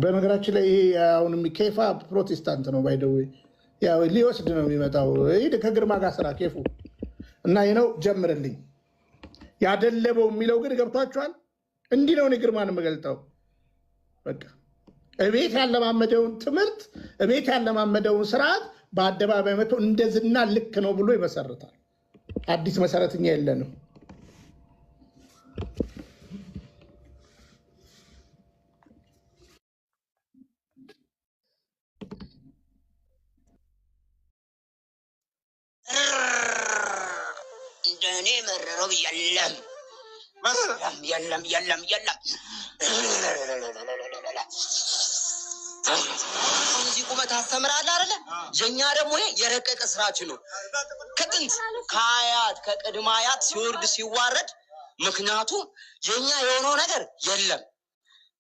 በነገራችን ላይ ይሄ አሁን ኬፋ ፕሮቴስታንት ነው ባይደው ያው ሊወስድ ነው የሚመጣው። ይሄ ከግርማ ጋር ስራ ኬፉ እና ይሄ ነው ጀምርልኝ ያደለበው የሚለው ግን ገብቷቸዋል። እንዲህ ነው እኔ ግርማን የምገልጠው። በቃ እቤት ያለማመደውን ትምህርት እቤት ያለማመደውን ስርዓት በአደባባይ መጥቶ እንደዝና ልክ ነው ብሎ ይመሰርታል። አዲስ መሰረትኛ የለንም። እንደኔ መረረው የለም የለም የለም የለም። እዚህ ቁመት አስተምራለህ አይደለ? የኛ ደግሞ የረቀቀ ስራችን ነው። ከጥንት ከአያት ከቅድመ አያት ሲወርድ ሲዋረድ፣ ምክንያቱም የኛ የሆነው ነገር የለም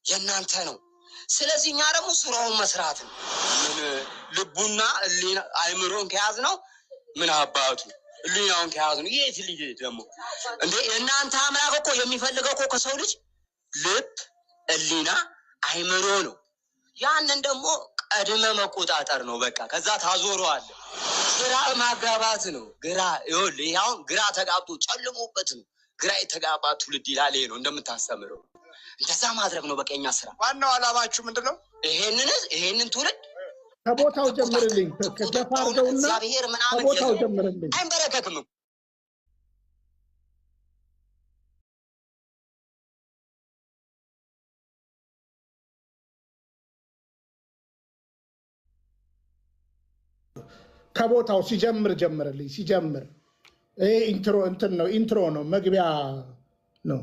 የእናንተ ነው። ስለዚህ እኛ ደግሞ ስራውን መስራት ነው። ልቡና አይምሮን ከያዝ ነው ምን አባቱ ህሊናውን ከያዝ ነው። የት ልጅ ደግሞ እንዴ የእናንተ አምላክ እኮ የሚፈልገው እኮ ከሰው ልጅ ልብ፣ ህሊና፣ አይምሮ ነው። ያንን ደግሞ ቀድመ መቆጣጠር ነው። በቃ ከዛ ታዞረዋለህ። ግራ ማጋባት ነው። ግራ ይኸውልህ፣ አሁን ግራ ተጋብቶ ጨልሞበት ነው ግራ የተጋባ ትውልድ ይላል። ይሄ ነው እንደምታስተምረው፣ እንደዛ ማድረግ ነው በቃ የኛ ስራ። ዋናው አላማችሁ ምንድነው? ይሄንን ትውልድ ከቦታው ጀምርልኝ፣ ከደፋርደውና እግዚአብሔር ምናምን ከቦታው ጀምርልኝ። አይንበረከክም። ከቦታው ሲጀምር ጀምርልኝ። ሲጀምር ይሄ ኢንትሮ እንትን ነው፣ ኢንትሮ ነው፣ መግቢያ ነው።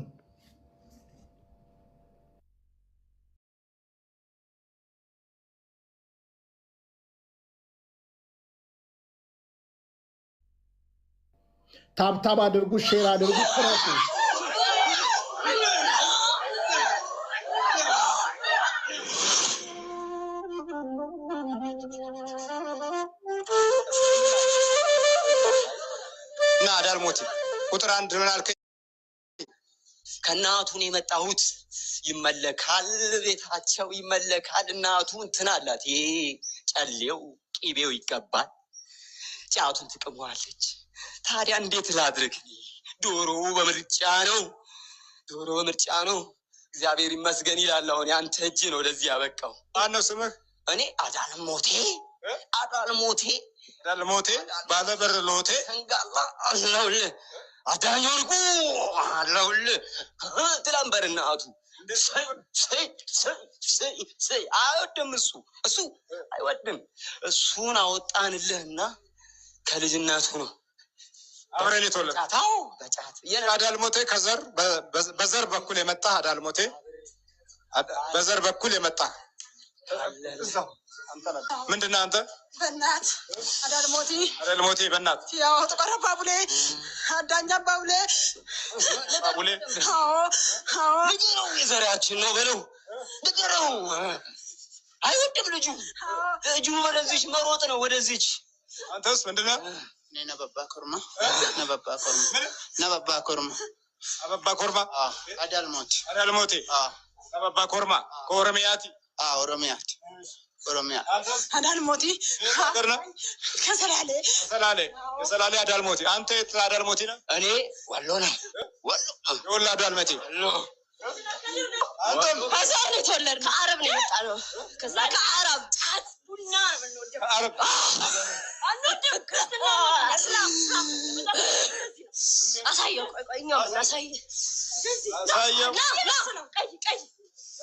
ታብታብ አድርጉ፣ ሼር አድርጉ፣ ፍረቱ። እና ዳልሞት ቁጥር 1 ምን አልከኝ? ከእናቱን የመጣሁት ይመለካል፣ ቤታቸው ይመለካል። እናቱ እንትን አላት፣ ይሄ ጨሌው ቂቤው ይገባል፣ ጫቱን ትቅመዋለች። ታዲያ እንዴት ላድርግ? ዶሮ በምርጫ ነው፣ ዶሮ በምርጫ ነው። እግዚአብሔር ይመስገን ይላል። አሁን ያንተ እጅ ነው ለዚህ ያበቃው። ማነው ስምህ? እኔ አዳልሞቴ አዳልሞቴ አዳልሞቴ ባለበር ሎቴ ተንጋላ አለውልህ አዳኝ ወርቁ አለውልህ ትላምበር እናቱ አይወድም። እሱ አይወድም። እሱን አወጣንልህና ከልጅነቱ ነው አብረን የተወለደ ጫታው በጫት አዳልሞቴ ከዘር በዘር በኩል የመጣ አዳልሞቴ በዘር በኩል የመጣ ምንድነው አንተ? በእናት አዳልሞቴ በእናት ያው ተቀረባ ቡሌ አዳኛ ባቡሌ ቡሌ ልጅ ነው የዘራችን ነው በለው ንገረው። አይወድም ልጁ ወደዚች መሮጥ ነው ወደዚች። አንተስ ምንድነው? ነባባ ኮርማ አበባ ኮርማ አዳልሞቴ ነባባ ኮርማ ከኦሮሚያቲ ኦሮሚያት ኦሮሚያ አዳልሞቲ ገርና ከሰላሌ የሰላሌ አዳልሞቲ አንተ የት አዳልሞቲ ነህ? እኔ ወሎ ነው። ወሎ የወሎ አዳልሞቲ አንተም አዛን የተወለድ ከአረብ ነው የመጣነው። ከዛ ከአረብ ቡና ነው የምንወደው። ከአረብ አንወደው ክርስትና እስላም አሳየው። ቆይ እኛው እናሳየው። አሳየው። ቀይ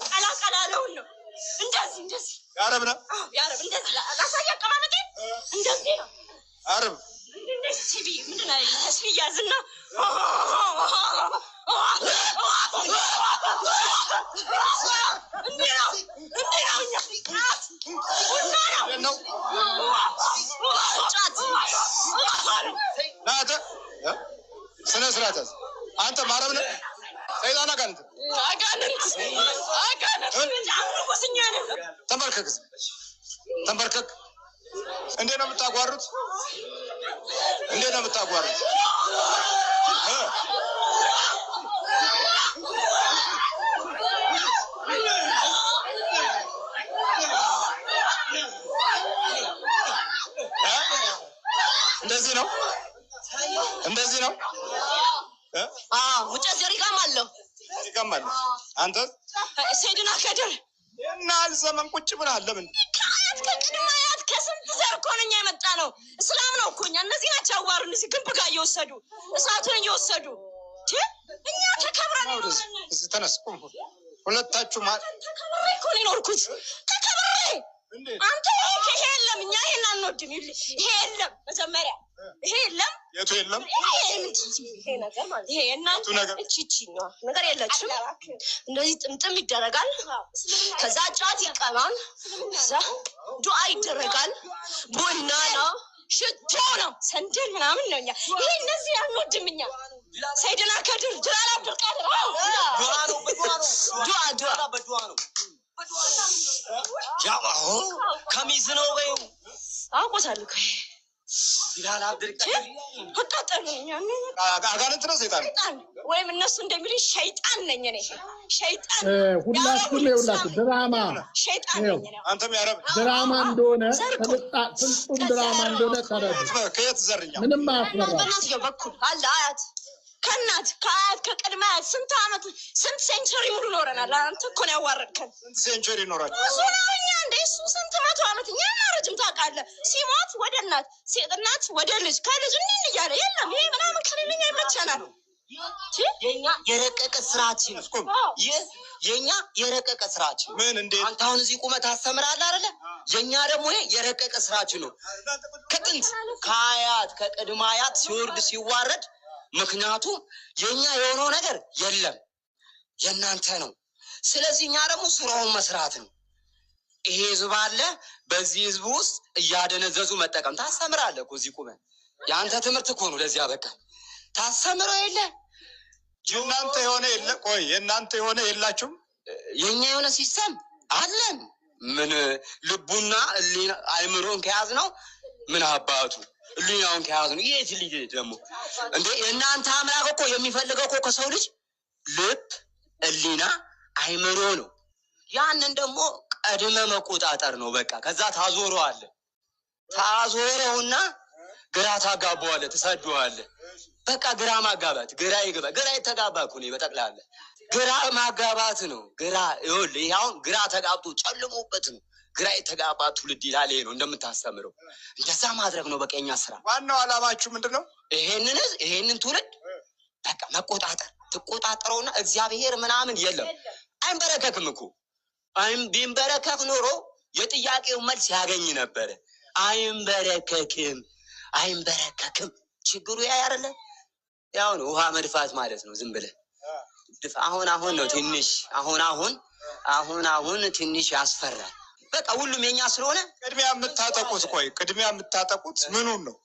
ቀላቀላለውን ነው እንደዚህ የአረብ ነው የአረብ እንደዚህ ላሳየው። አቀማመጤ እንደዚህ ነው። አረብ ሲቢ ምንድን ነው ተስቢ ያዝና ስነ ስርዓት አንተ ማረብ ነህ። ሰይጣን አጋንንት ተንበርከክ። እንዴት ነው የምታጓሩት? እንደዚህ ነው። ውጭ ዘሪጋም አለው። አንተ ሰይድና ከድር እና አልዘመን ቁጭ ብለሃል። ለምን ከአያት ከቅድመ አያት ከስንት ዘር እኮ ነው እኛ የመጣ ነው። እስላም ነው እኮ እኛ። እነዚህ ናቸው ያዋሩን እዚህ ግንብ ጋር እየወሰዱ እሳቱን እየወሰዱ እኛ ተከብረን ነው። እዚህ ተነስ ቁም። ሁለታችሁ ተከብሬ እኮ ነው የኖርኩት። ተከብሬ አንተ ይሄ የለም። እኛ ይሄን አንወድም። ይሄ የለም። መጀመሪያ ይሄ የለም። የቱ የለም? ይሄ ነገር ማለት ይሄ እናንተ እቺ ነው ነገር የለችም። እንደዚህ ጥምጥም ይደረጋል። ከዛ ጫት ይቀባል። ከዛ ዱዓ ይደረጋል። ቡና ነው፣ ሽቶ ነው፣ ሰንደል ምናምን ነው። እኛ ይሄ እነዚህ አንወድም። እኛ ሰይድና ከድር ጀላል አብዱልቃድር ዱዓ ነው ያው ከሚዝ ነው ወይ አውቆታለሁ። ጀላል አብዱልቃድር አቃጠሉኝ። አጋንንት ነው ሰይጣን ወይም እነሱ እንደሚሉ ሸይጣን ነኝ እኔ። ሸይጣን ሁላችሁም ይኸውላችሁ ድራማ ሸይጣን ነኝ እኔ። አንተም ያረብ ድራማ እንደሆነ ፍጹም ድራማ እንደሆነ ተረዱ። ከየት ዘርኛ ምንም አያስፈራም። በእናትየው በኩል አለ አያት ከአያት ከቅድመ አያት ስንት አመቱ ስንት ሴንቸሪ ሙሉ ኖረናል። አንተ እኮ ነው ያዋረድከን። ሴንቸሪ ኖራል እሱ ነው እኛ እንደ እሱ ስንት መቶ አመት እኛ እናረጅም ታውቃለህ። ሲሞት ወደ እናት እናት ወደ ልጅ ከልጅ እንዲህ እያለ የለም ይሄ ምናምን ከሌለኛ ይመቸናል። የኛ የረቀቀ ስራችን የኛ የረቀቀ ስራችን ምን እንዴ አንተ አሁን እዚህ ቁመህ ታስተምራለህ አይደለ? የኛ ደግሞ የረቀቀ ስራችን ነው። ከጥንት ከአያት ከቅድመ አያት ሲወርድ ሲዋረድ ምክንያቱም የኛ የሆነው ነገር የለም የእናንተ ነው። ስለዚህ እኛ ደግሞ ስራውን መስራት ነው። ይሄ ህዝብ አለ። በዚህ ህዝብ ውስጥ እያደነዘዙ መጠቀም ታስተምራለህ እኮ እዚህ ቁመህ። የአንተ ትምህርት እኮ ነው ለዚህ በቃ ታስተምረው የለ የእናንተ የሆነ የለ። ቆይ የእናንተ የሆነ የላችሁም? የኛ የሆነ ሲስተም አለን። ምን ልቡና አይምሮን ከያዝ ነው ምን አባቱ ህሊናውን ከያዝ ነው። የት ልጅ ደግሞ እንዴ የእናንተ አምላክ እኮ የሚፈልገው እኮ ከሰው ልጅ ልብ፣ ህሊና፣ አይምሮ ነው። ያንን ደግሞ ቀድመ መቆጣጠር ነው በቃ። ከዛ ታዞረዋለህ። ታዞረውና ግራ ታጋባዋለህ፣ ትሰደዋለህ። በቃ ግራ ማጋባት ግራ ይገባ ግራ የተጋባ እኮ ነው በጠቅላላ ግራ ማጋባት ነው። ግራ ይኸውልህ ይሄ አሁን ግራ ተጋብቶ ጨልሞበት ነው ግራ የተጋባ ትውልድ ይላል። ይሄ ነው እንደምታስተምረው እንደዛ ማድረግ ነው በቃ የኛ ስራ። ዋናው አላማችሁ ምንድነው? ይሄንን ትውልድ በቃ መቆጣጠር። ትቆጣጠረውና እግዚአብሔር ምናምን የለም አይንበረከክም እኮ ቢንበረከክ ኖሮ የጥያቄው መልስ ያገኝ ነበር። አይንበረከክም። ችግሩ ያ አይደለ? ያው ነው ውሃ መድፋት ማለት ነው። ዝም ብለህ አሁን ነው ትንሽ አሁን ትንሽ ያስፈራል። በቃ ሁሉም የኛ ስለሆነ ቅድሚያ የምታጠቁት ምኑን ነው?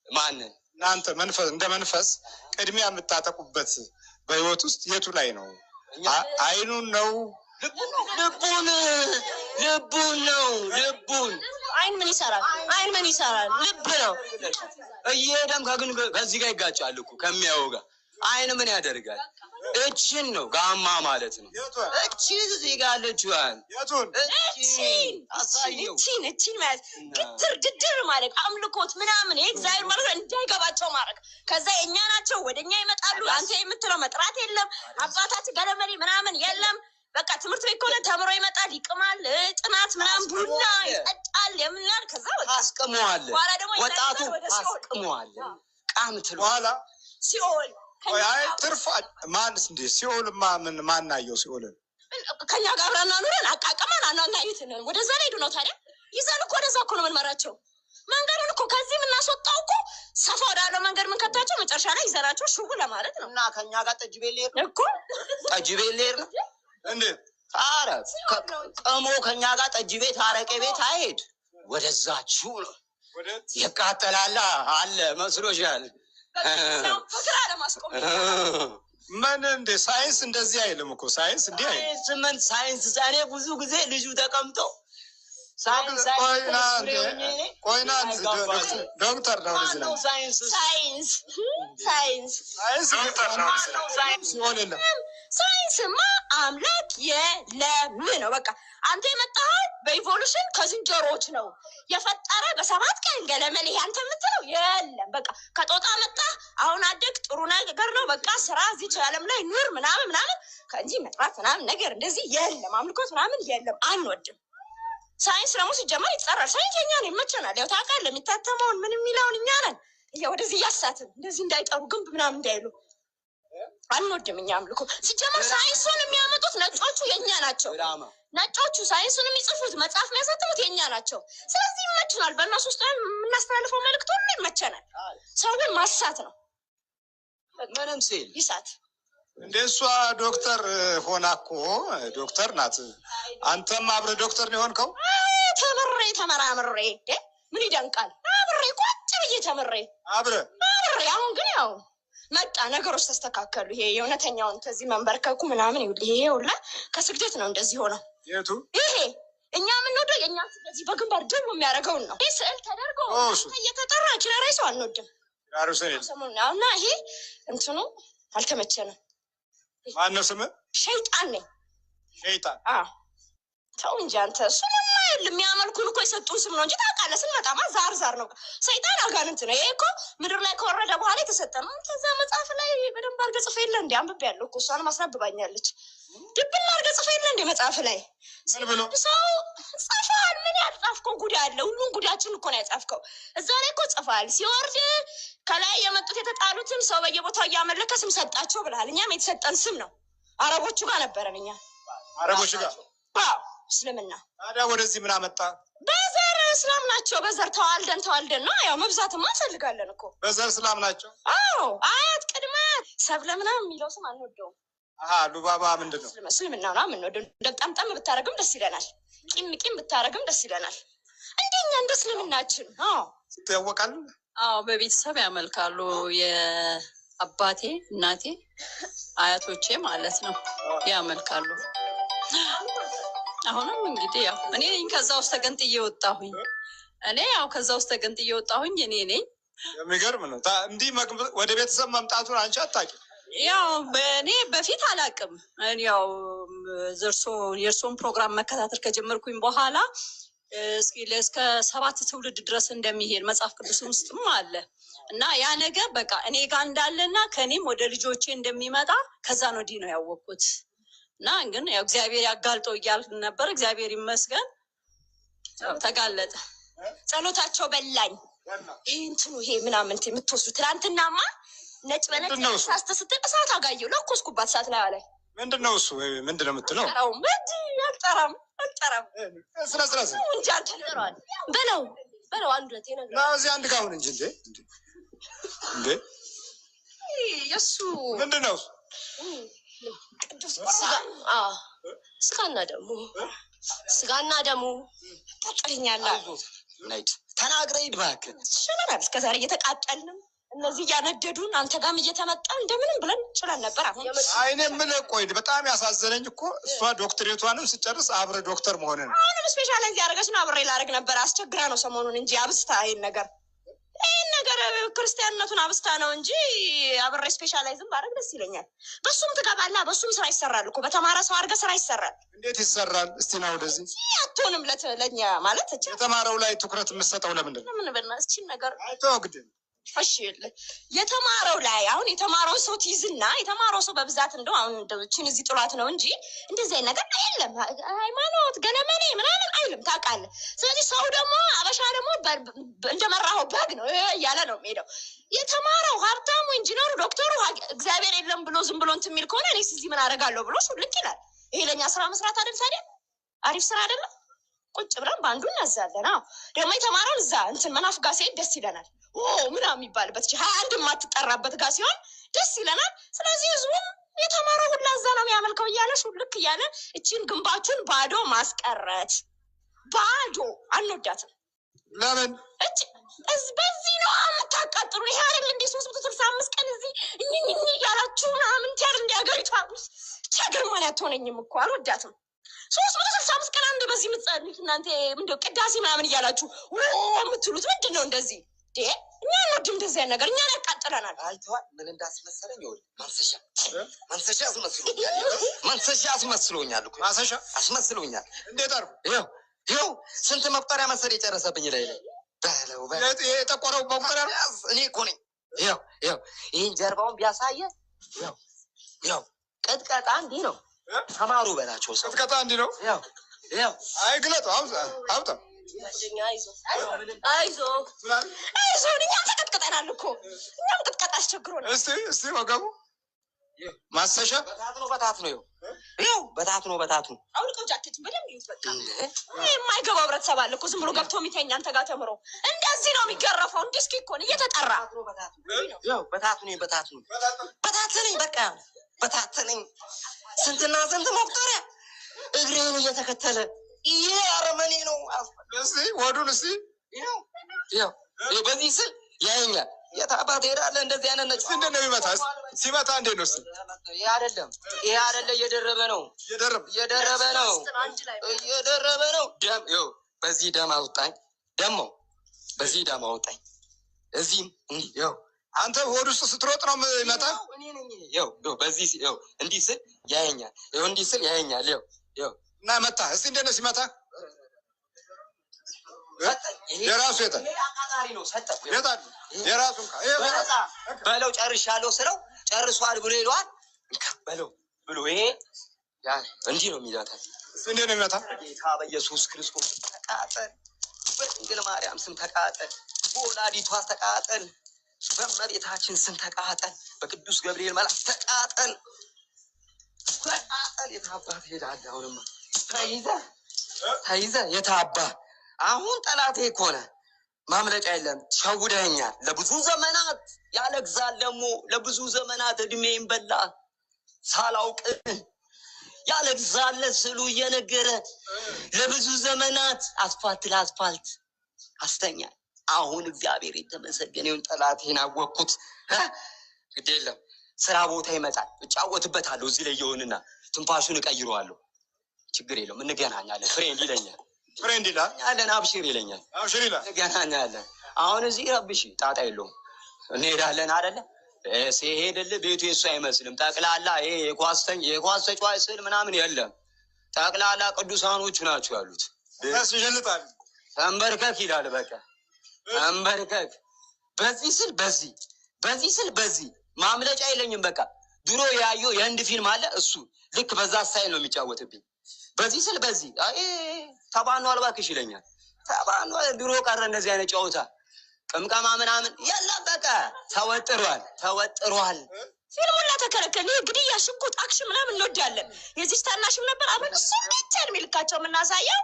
ማንን? እናንተ መንፈስ እንደ መንፈስ ቅድሚያ የምታጠቁበት በህይወት ውስጥ የቱ ላይ ነው? አይኑን ነው? ልቡን ነው። አይን ምን ይሰራል? ልብ ነው። እየሄደም ከዚህ ጋር ይጋጫል እኮ ከሚያየው ጋር። አይን ምን ያደርጋል? እችን ነው ጋማ ማለት ነው። እቺ እዚህ ጋር አለችዋን እቺን ማለት ግትር ድድር ማለት አምልኮት ምናምን የእግዚአብሔር ማለት እንዳይገባቸው ማድረግ። ከዛ የእኛ ናቸው ወደኛ ይመጣሉ። አንተ የምትለው መጥራት የለም አባታችን ገለመሌ ምናምን የለም። በቃ ትምህርት ቤት ከሆነ ተምሮ ይመጣል፣ ይቅማል፣ ጥናት ምናምን ቡና ይጠጣል የምናል። ከዛ አስቀመዋል ወጣቱ አስቀመዋል ቃምትል በኋላ ሲኦል ትርፋ ማንስ እንደ ሲኦል ማን አየው? ሲኦልን ከኛ ጋር አብረን ኑረን አቃቀማን አናናይትን ወደዛ ላይ ሄዱ ነው። ታዲያ ይዘን እኮ ወደዛ እኮ ነው የምንመራቸው። መንገዱን እኮ ከዚህ የምናስወጣው እኮ ሰፋ ወዳለው መንገድ የምንከታቸው መጨረሻ ላይ ይዘናቸው ሽው ለማለት ነው። እና ከኛ ጋር ጠጅ ቤት ልሄድ ነው እኮ ጠጅ ቤት ልሄድ ነው እንዴ? ኧረ ቀሞ ከኛ ጋር ጠጅ ቤት አረቄ ቤት አይሄድ፣ ወደዛችሁ ነው። ይቃጠላል አለ መስሎሻል? ፍቅር አለማስቆም ምን እንደ ሳይንስ እንደዚህ አይልም እኮ ሳይንስ እንዲህ አይልም። ምን ሳይንስ እኔ ብዙ ጊዜ ልጁ ተቀምጦ ቆይና ዶክተር ነው ሳይንስማ አምላክ የለም ነው በቃ። አንተ የመጣኸው በኢቮሉሽን ከዝንጀሮች ነው የፈጠረ በ7 ቀን ገለመሌ አንተ የምትለው የለም። በቃ ከጦጣ መጣ አሁን አደግ ጥሩ ነገር ነው በቃ ስራ እዚህ ዓለም ላይ ኑር ምናምን ምናምን ከእንጂ መጥራት ምናምን ነገር እንደዚህ የለም። አምልኮት ምናምን የለም፣ አንወድም። ሳይንስ ደግሞ ሲጀመር ይጸራል። ሳይንስ የኛ ነው ይመቸናል። ያው ታውቃለህ የሚታተመውን ምን የሚለውን እኛ ነን ወደዚህ እያሳትን እንደዚህ እንዳይጠሩ ግንብ ምናምን እንዳይሉ አንወድም። እኛ አምልኮ ሲጀመር ሳይንሱን የሚያመጡት ነጮቹ የኛ ናቸው። ነጮቹ ሳይንሱን የሚጽፉት መጽሐፍ የሚያሳትሙት የኛ ናቸው። ስለዚህ ይመችናል። በእነሱ ውስጥ የምናስተላልፈው መልዕክት ሁሉ ይመቸናል። ሰውን ማሳት ነው ምንም ሲል ይሳት። እንደ እሷ ዶክተር ሆና እኮ ዶክተር ናት። አንተም አብረህ ዶክተር ነው የሆንከው? ተምሬ ተመራምሬ ምን ይደንቃል? አብሬ ቁጭ ብዬ ተምሬ አብሬ አሁን ግን ያው መጣ ነገሮች ተስተካከሉ። ይሄ የእውነተኛውን ከዚህ መንበርከኩ ምናምን ይሄ ሁላ ከስግደት ነው እንደዚህ ሆነው። የቱ ይሄ እኛ የምንወደው የእኛ ስለዚህ በግንባር ድል የሚያደርገውን ነው። ይህ ስዕል ተደርጎ እየተጠራ ችራራይ ሰው አንወድም። እና ይሄ እንትኑ አልተመቸንም። ማነው ስምህ? ሸይጣን ነኝ። ሸይጣን? ተው እንጂ አንተ። እሱንማ የሚያመልኩን እኮ የሰጡን ስም ነው እንጂ ታውቃለህ። ስንመጣማ ዛር ዛር ነው። ሰይጣን አጋንንት ነው። ይሄ እኮ ምድር ላይ ከወረደ በኋላ የተሰጠ ነው። ከዛ መጽሐፍ ላይ በደንብ አድርገህ ጽፈህ የለ እንደ አንብቤያለሁ እኮ እሷንም አስነብባኛለች። ድብና አድርገህ ጽፈህ የለ እንደ መጽሐፍ ላይ ሰው ጽፈሃል። ምን ያልጻፍከው ጉዳ አለ? ሁሉን ጉዳችን እኮ ነው ያጻፍከው። እዛ ላይ እኮ ጽፈሃል። ሲወርድ ከላይ የመጡት የተጣሉትን ሰው በየቦታው እያመለከ ስም ሰጣቸው ብለሃል። እኛም የተሰጠን ስም ነው። አረቦቹ ጋር ነበረን እኛ። አረቦቹ ጋር? አዎ እስልምና። ታዲያ ወደዚህ ምን አመጣ? በዘር እስላም ናቸው። በዘር ተዋልደን ነው። ያው መብዛትማ እንፈልጋለን እኮ። በዘር እስላም ናቸው? አዎ አያት ቅድማት ሰብለ ምናምን የሚለው ስም አንወደውም። ሉባባ ምንድን ነው? እስልምና ነው የምንወደው። ጠምጠም ብታረግም ደስ ይለናል። ቂም ብታረግም ደስ ይለናል። እንደኛ እንደ እስልምናችን ይታወቃል። አዎ በቤተሰብ ያመልካሉ። የአባቴ እናቴ አያቶቼ ማለት ነው ያመልካሉ። አሁንም እንግዲህ ያው እኔ ከዛ ውስጥ ተገንጥዬ ወጣሁኝ። እኔ ነኝ። የሚገርም ነው። እንዲህ ወደ ቤተሰብ መምጣቱን አንቺ አታውቂም? ያው በእኔ በፊት አላውቅም። ያው የእርሶን ፕሮግራም መከታተል ከጀመርኩኝ በኋላ እስከ 7 ትውልድ ድረስ እንደሚሄድ መጽሐፍ ቅዱስ ውስጥም አለ እና ያ ነገር በቃ እኔ ጋር እንዳለና ከእኔም ወደ ልጆቼ እንደሚመጣ ከዛ ነው ወዲህ ነው ያወቅኩት። እና ግን ያው እግዚአብሔር ያጋልጠው እያልኩ ነበር። እግዚአብሔር ይመስገን ተጋለጠ። ጸሎታቸው በላኝ። ይሄ ምናምን የምትወስዱ ትናንትናማ ነጭ በነጭ ሳስተስትል እሳት አጋየው ለኮስኩባት እሳት ላይ አለ። ምንድነው እሱ? ምንድነው የምትለው? አልጠራም ስለ እንጂ አልተለሯል በለው አንዱ ለቴ ነገር እዚህ አንድ ጋር አሁን እንጂ እንዴ የሱ ምንድነው? ቅዱስ ስጋና ደሙ ታጠኛለህ። ተናግረህ እባክህ ይሻላል። እስከዛሬ እየተቃጠልንም እነዚህ እያነደዱን አንተ ጋርም እየተመጣን እንደምንም ብለን ችለን ነበር። አሁን አይኔ ምን ቆይ በጣም ያሳዘነኝ እኮ እሷ ዶክትሬቷንም ስጨርስ አብረ ዶክተር መሆንን አሁንም ስፔሻላይዝ ያደረገች ነው። አብሬ ላደርግ ነበር። አስቸግራ ነው ሰሞኑን እንጂ አብስታ ይሄን ነገር ይሄን ነገር ክርስቲያንነቱን አብስታ ነው እንጂ አብሬ ስፔሻላይዝም ባደርግ ደስ ይለኛል። በሱም ትገባለህ፣ በሱም ስራ ይሰራል እኮ በተማረ ሰው አድርገህ ስራ ይሰራል። እንዴት ይሰራል? እስቲ ና ወደዚህ። አትሆንም ለኛ ማለት የተማረው ላይ ትኩረት የምትሰጠው ለምንድን ነው? ምን በልና እስኪ ነገር አይተወግድም። እሺ የተማረው ላይ አሁን የተማረው ሰው ትይዝና የተማረው ሰው በብዛት እንደው አሁን እንደችን እዚህ ጥሏት ነው እንጂ እንደዚህ አይነት ነገር የለም። ሃይማኖት ገለመኔ ምናምን አይልም ታውቃለህ። ስለዚህ ሰው ደግሞ አበሻ ደግሞ እንደመራኸው በግ ነው እያለ ነው የሚሄደው። የተማረው ሀብታሙ፣ ኢንጂነሩ፣ ዶክተሩ እግዚአብሔር የለም ብሎ ዝም ብሎ እንትን የሚል ከሆነ እኔስ እዚህ ምን አደርጋለሁ ብሎ ሹልክ ይላል። ይሄ ለእኛ ስራ መስራት አይደል ታዲያ? አሪፍ ስራ አይደለም? ቁጭ ብለን በአንዱ እናዛለን። ደግሞ የተማረውን እዛ እንትን መናፍ ጋር ሲሄድ ደስ ይለናል። ምናምን የሚባልበት 21 የማትጠራበት ጋር ሲሆን ደስ ይለናል። ስለዚህ ህዝቡም የተማረው ሁላ እዛ ነው የሚያመልከው እያለ ሹልክ እያለ እቺን ግንባችሁን ባዶ ማስቀረት ባዶ አንወዳትም። ለምን በዚህ ነው የምታቃጥሉ? ይሄ አይደል እንዴ 365 ቀን እዚህ እኝኝ እያላችሁ ምናምን ትያር እንዲያገሪቷ ቸገር ማን ያትሆነኝም እኮ አልወዳትም። 365 ቀን አንድ በዚህ ምትጸልዩት እናንተ ምንድነው ቅዳሴ ምናምን እያላችሁ የምትሉት ምንድን ነው? እንደዚህ እኛ እንወድም እንደዚህ ነገር እኛን ያቃጥለናል። አይተዋል ምን እንዳስመሰለኝ ይኸውልህ፣ ማንሰሻ አስመስሎኛል እኮ ማንሰሻ አስመስሎኛል። እንዴት አድርጎ ይኸው ስንት መቁጠሪያ መሰለኝ የጨረሰብኝ ላይ በለው የጠቆረው መቁጠሪያ እኔ እኮ ነኝ። ይኸው ይህን ጀርባውን ቢያሳየ ይኸው ቅጥቀጣ እንዲህ ነው። ተማሩ በላቸው ሰው ቅጥቀጣ እንዲህ ነው። ይኸው አይግለጡ አውጣ አይዞህ እኛም ተቀጥቅጠናል እኮ እኛም ቅጥቀጣ አስቸግሮናል። እስቲ ወገቡ ማሰሻ በታት ነው ይኸው በታት ነው። አውልቀው ጃኬቱን በደንብ ይዩት። በቃ የማይገባው ህብረተሰብ አለ እኮ ዝም ብሎ ገብቶ የሚተኛ አንተ ጋር ተምሮ እንደዚህ ነው የሚገረፈው። እንዲህ እስኪ እኮ ነው እየተጠራ ይኸው በታትነኝ በቃ በታትነኝ። ስንትና ስንት መቁጠሪያ እግሬን እየተከተለ ይሄ አረመኔ ነው። እስቲ ወዱን እስቲ ይኸው በዚህ ስል ያየኛል። የታባት ሄዳለህ እንደዚህ አይነት ነጭ እንዴት ነው የሚመታ? ሲመታ እንዴት ነው? ይሄ አይደለም እየደረበ ነው። ደም ይኸው በዚህ ደም አውጣኝ፣ ደግሞ በዚህ ደም አውጣኝ። እዚህም ይኸው አንተ ሆድ ውስጥ ስትሮጥ ነው የሚመታ። ይኸው በዚህ ይኸው እንዲህ ስል ያየኛል። ይኸው እንዲህ ስል ያየኛል። ይኸው እና መታ። እስቲ እንዴት ነው ሲመታ? የራሱ አቃጣሪ ነው ሰጠ የራሱ በለው ጨርሻለሁ ስለው ጨርሷል ብሎ ይለዋል። በለው ብሎ ይሄ እንዲህ ነው የሚላታል። እንዴት ነው የሚመታ? ጌታ በኢየሱስ ክርስቶስ ተቃጠል፣ በድንግል ማርያም ስም ተቃጠል፣ በወላዲቷ ተቃጠል፣ በእመቤታችን ስም ተቃጠል፣ በቅዱስ ገብርኤል መልአክ ተቃጠል። የታባት ሄዳለህ? አሁንማ ተይዘህ የታባ አሁን ጠላቴ እኮ ነህ። ማምለጫ የለም። ሸውደኸኛል ለብዙ ዘመናት ያለግዛል ደግሞ ለብዙ ዘመናት እድሜን በላ ሳላውቅ ያለግዛለ ስሉ እየነገረ ለብዙ ዘመናት አስፋልት ለአስፋልት አስተኛል። አሁን እግዚአብሔር የተመሰገነውን ጠላቴን አወቅኩት። ግድ የለም ስራ ቦታ ይመጣል፣ እጫወትበታለሁ። እዚህ ላይ የሆንና ትንፋሹን እቀይረዋለሁ። ችግር የለውም፣ እንገናኛለን። ፍሬንድ ይለኛል። ፍሬንድ ይላል ያለን አብሽር ይለኛል። አብሽር ይላል። እንገናኛለን። አሁን እዚህ ረብሽ ጣጣ የለውም። እንሄዳለን አይደለ? ሲሄድልህ ቤቱ የሱ አይመስልም። ጠቅላላ ይሄ የኳስ ተጫዋች ስል ምናምን የለም። ጠቅላላ ቅዱሳኖቹ ናቸው ያሉት። ይሸልጣል። ተንበርከክ ይላል። በቃ ተንበርከክ። በዚህ ስል በዚህ ማምለጫ የለኝም። በቃ ድሮ ያየው የህንድ ፊልም አለ፣ እሱ ልክ በዛ ስታይል ነው የሚጫወትብኝ። በዚህ ስል በዚህ ተባኗል እባክሽ ይለኛል። ተባኗል ድሮ ቀረ እንደዚህ አይነት ጨዋታ ቅምቀማ ምናምን የለም። በቃ ተወጥሯል። ፊልሙን ላተከለከል ይህ ግድያ፣ ሽጉጥ፣ አክሽን ምናምን እንወዳለን። የዚህ ታናሽም ነበር አብረን እሱ ብቻ እድሜ ልካቸው የምናሳየው።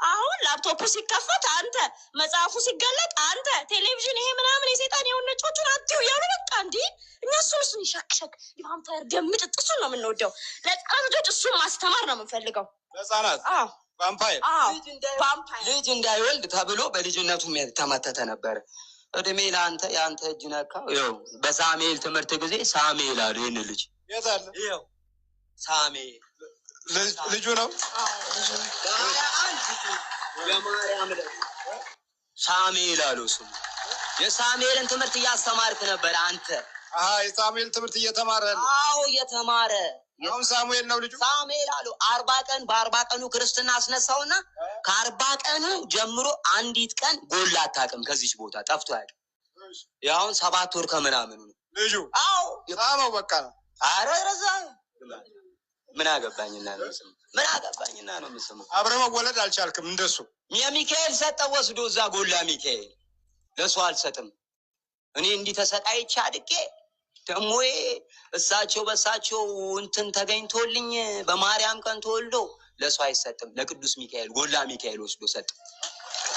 አሁን ላፕቶፑ ሲከፈት አንተ፣ መጽሐፉ ሲገለጥ አንተ፣ ቴሌቪዥን ይሄ ምናምን የሴጣን የሆነ ነጮቹን አትዩ ያሉ በቃ እንዲህ እኛ እሱን ይሸክሸክ የቫምፓየር ደምጥጥ እሱን ነው የምንወደው። ለህፃናት ልጆች እሱን ማስተማር ነው የምንፈልገው። ለህፃናት ቫምፓየር ልጅ እንዳይወልድ ተብሎ በልጅነቱ ተመተተ ነበረ። እድሜ ለአንተ የአንተ እጅ ነካው። ይኸው በሳሙኤል ትምህርት ጊዜ ሳሙኤል አሉ። ይህን ልጅ የት አለ? ይኸው ሳሙኤል ልጁ ነው። የማርያም ሳሙኤል አሉ ስሙ። የሳሙኤልን ትምህርት እያስተማርክ ነበር አንተ። የሳሙኤል ትምህርት እየተማረ ነው። አዎ እየተማረ አሁን ሳሙኤል ነው ልጁ። ሳሙኤል አሉ 40 ቀን በ40 ቀኑ ክርስትና አስነሳውና ከ40 ቀኑ ጀምሮ አንዲት ቀን ጎላ አታውቅም። ከዚች ቦታ ጠፍቶ ያውቅ። ያውን 7 ወር ከምናምን ነው ልጁ። አዎ ሳመው በቃ ነው። አረ ረዛ ምን አገባኝና ነው ስም ምን አገባኝና ነው ስም። አብረህ መወለድ አልቻልክም እንደሱ። የሚካኤል ሰጠው ወስዶ እዛ ጎላ ሚካኤል ለሱ አልሰጥም። እኔ እንዲህ ተሰቃይቼ አድቄ ደግሞ እሳቸው በሳቸው እንትን ተገኝቶልኝ በማርያም ቀን ተወልዶ ለሱ አይሰጥም። ለቅዱስ ሚካኤል ጎላ ሚካኤል ወስዶ ሰጥ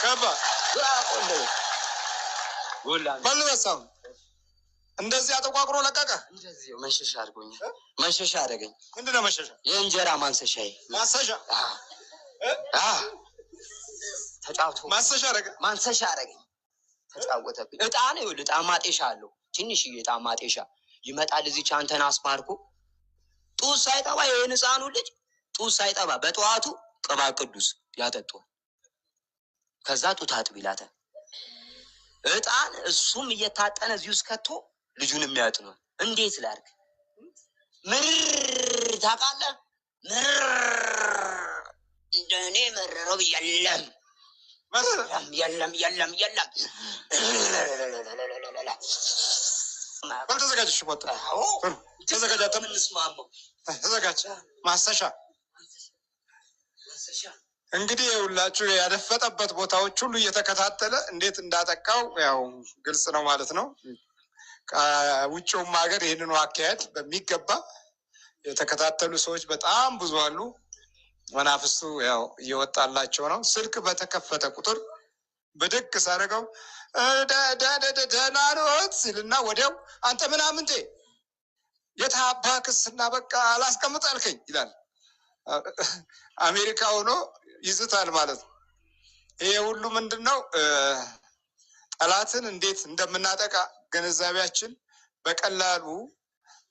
ከባ ጎላ በልበሳው እንደዚህ አጠቋቁሮ ለቀቀ። እንደዚህ መንሸሻ አድርጎኝ መንሸሻ አደረገኝ። ምንድነው መንሸሻ? የእንጀራ ማንሰሻዬ ማንሰሻ ተጫውቶ ማንሰሻ አደረገ። ማንሰሻ አደረገኝ። ተጫወተብኝ። እጣን ይኸውልህ እጣን ማጤሻ አለው። ትንሽዬ እጣን ማጤሻ ይመጣል እዚህ ቻንተን አስፓርኩ ጡት ሳይጠባ ይሄን ህፃኑ ልጅ ጡት ሳይጠባ በጠዋቱ ቅባ ቅዱስ ያጠጣዋል። ከዛ ጡት አጥብ ይላታል። እጣን እሱም እየታጠነ እዚህ ውስጥ ከቶ ልጁን የሚያጥነው እንዴት ላድርግ? ምር ታውቃለህ? ምር እንደኔ መረረው የለም የለም የለም የለም። ተዘጋጅ ሽቦጣ ተዘጋጅ። እንስማማው ተዘጋጅ። ማሰሻ እንግዲህ የሁላችሁ ያደፈጠበት ቦታዎች ሁሉ እየተከታተለ እንዴት እንዳጠቃው ያው ግልጽ ነው ማለት ነው። ከውጭውም ሀገር ይህንኑ አካሄድ በሚገባ የተከታተሉ ሰዎች በጣም ብዙ አሉ። መናፍስቱ ያው እየወጣላቸው ነው። ስልክ በተከፈተ ቁጥር ብድቅ ሳደርገው ደህና ነዎት ሲልና ወዲያው አንተ ምናምንቴ የታባክስና በቃ አላስቀምጥ አልከኝ ይላል። አሜሪካ ሆኖ ይዝታል ማለት ነው። ይሄ ሁሉ ምንድን ነው? ጠላትን እንዴት እንደምናጠቃ ግንዛቤያችን በቀላሉ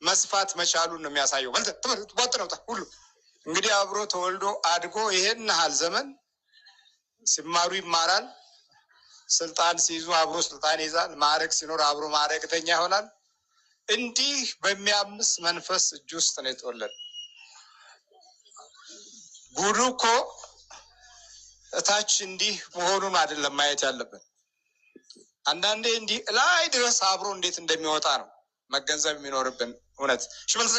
መስፋት መቻሉን ነው የሚያሳየው። ትምህርት ነው ሁሉ እንግዲህ አብሮ ተወልዶ አድጎ ይሄን ያህል ዘመን ሲማሩ ይማራል። ስልጣን ሲይዙ አብሮ ስልጣን ይዛል። ማዕረግ ሲኖር አብሮ ማዕረግተኛ ይሆናል። እንዲህ በሚያምስ መንፈስ እጅ ውስጥ ነው የተወለደ። ጉዱ እኮ እታች እንዲህ መሆኑን አይደለም ማየት ያለብን። አንዳንዴ እንዲህ ላይ ድረስ አብሮ እንዴት እንደሚወጣ ነው መገንዘብ የሚኖርብን። እውነት ሽመልስ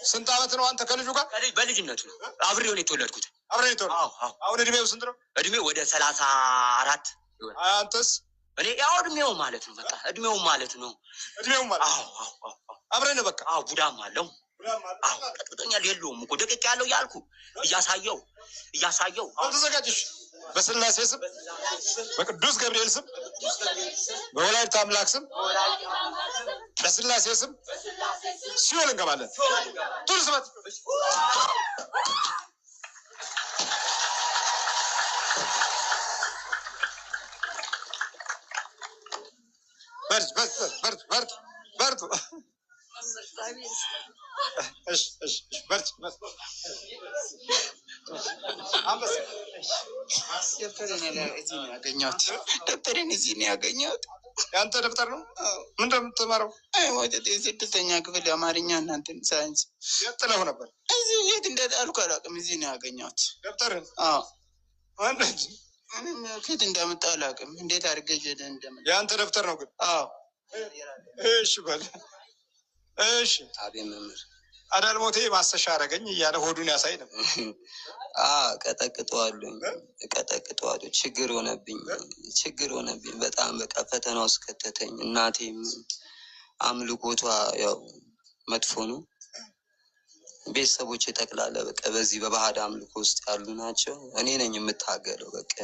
ስንት ዓመት ነው አንተ ከልጁ ጋር? በልጅነቱ ነው አብሬው ነው የተወለድኩት። አብሬው የተወለድኩት። አሁን እድሜው ስንት ነው? እድሜው ወደ 34 ይሆናል። አንተስ? እኔ ያው እድሜው ማለት ነው በቃ እድሜው ማለት ነው። እድሜው ማለት አዎ አብሬ ነው በቃ። ቡዳም አለው። ቀጥቅጦኛል የለውም እኮ ደቅቅ ያለው ያልኩ እያሳየው ተዘጋጅሽ። በስላሴ ስም በቅዱስ ገብርኤል ስም በወላዲተ አምላክ ስም በስላሴ ስም ሲኦል እንገባለን። ቱር ስበት በርቱ ደብተሬን እዚህ ነው ያገኘሁት። የአንተ ደብተር ነው? ምን እንደምትማረው? ስድስተኛ ክፍል የአማርኛ እናንተን ሳይንስ። የት ጥለው ነበር? እዚህ የት እንደጣልኩ አላውቅም። እዚህ ነው ያገኘሁት ደብተርን። ከየት እንዳመጣሁ አላውቅም። እንዴት አድርጌ እንደመጣሁ። የአንተ ደብተር ነው ግን? እሺ በል እሺ። አቤት መምህር አዳልሞቴ ማሰሻ አደረገኝ እያለ ሆዱን ያሳይ ነበር። ቀጠቅጠዋለሁ። ችግር ሆነብኝ በጣም በቃ ፈተና ውስጥ ከተተኝ። እናቴም አምልኮቷ ያው መጥፎ ነው። ቤተሰቦች ጠቅላላ በቃ በዚህ በባህድ አምልኮ ውስጥ ያሉ ናቸው። እኔ ነኝ የምታገለው። በቃ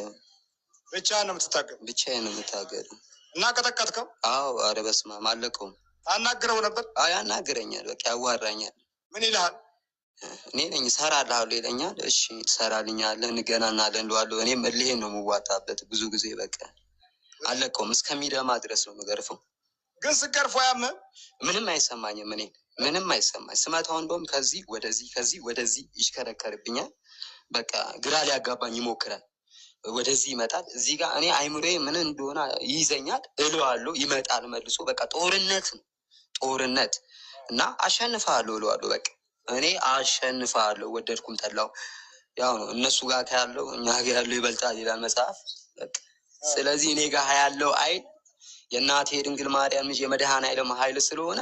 ብቻዬን ነው የምትታገለው? ብቻዬን ነው የምታገለው። እና ቀጠቀጥከው? አዎ። ኧረ በስመ አብ አለቀውም። አናግረው ነበር? ያናግረኛል። በቃ ያዋራኛል። ምን ይልሃል? እኔ ነኝ እሰራልሃለሁ ይለኛል። እሺ ትሰራልኛለህ፣ እንገናናለን እለዋለሁ። እኔም እልሄን ነው የምዋጣበት ብዙ ጊዜ። በቃ አለቀውም። እስከሚደማ ድረስ ነው የምገርፈው። ግን ስገርፎ ያምህ? ምንም አይሰማኝም። እኔ ምንም አይሰማኝ። ስመታው እንደውም ከዚህ ወደዚህ ይሽከረከርብኛል። በቃ ግራ ሊያጋባኝ ይሞክራል። ወደዚህ ይመጣል። እዚህ ጋር እኔ አይምሮዬ ምን እንደሆነ ይይዘኛል፣ እለዋለሁ፣ ይመጣል መልሶ። በቃ ጦርነት ነው ጦርነት እና አሸንፋለሁ እለዋለሁ። በቃ እኔ አሸንፋለሁ ወደድኩም ጠላው ያው ነው። እነሱ ጋር ካለው እኛ ጋር ያለው ይበልጣል ይላል መጽሐፍ። ስለዚህ እኔ ጋር ያለው ኃይል የእናቴ ድንግል ማርያም ልጅ የመድኃኔዓለም ኃይል ስለሆነ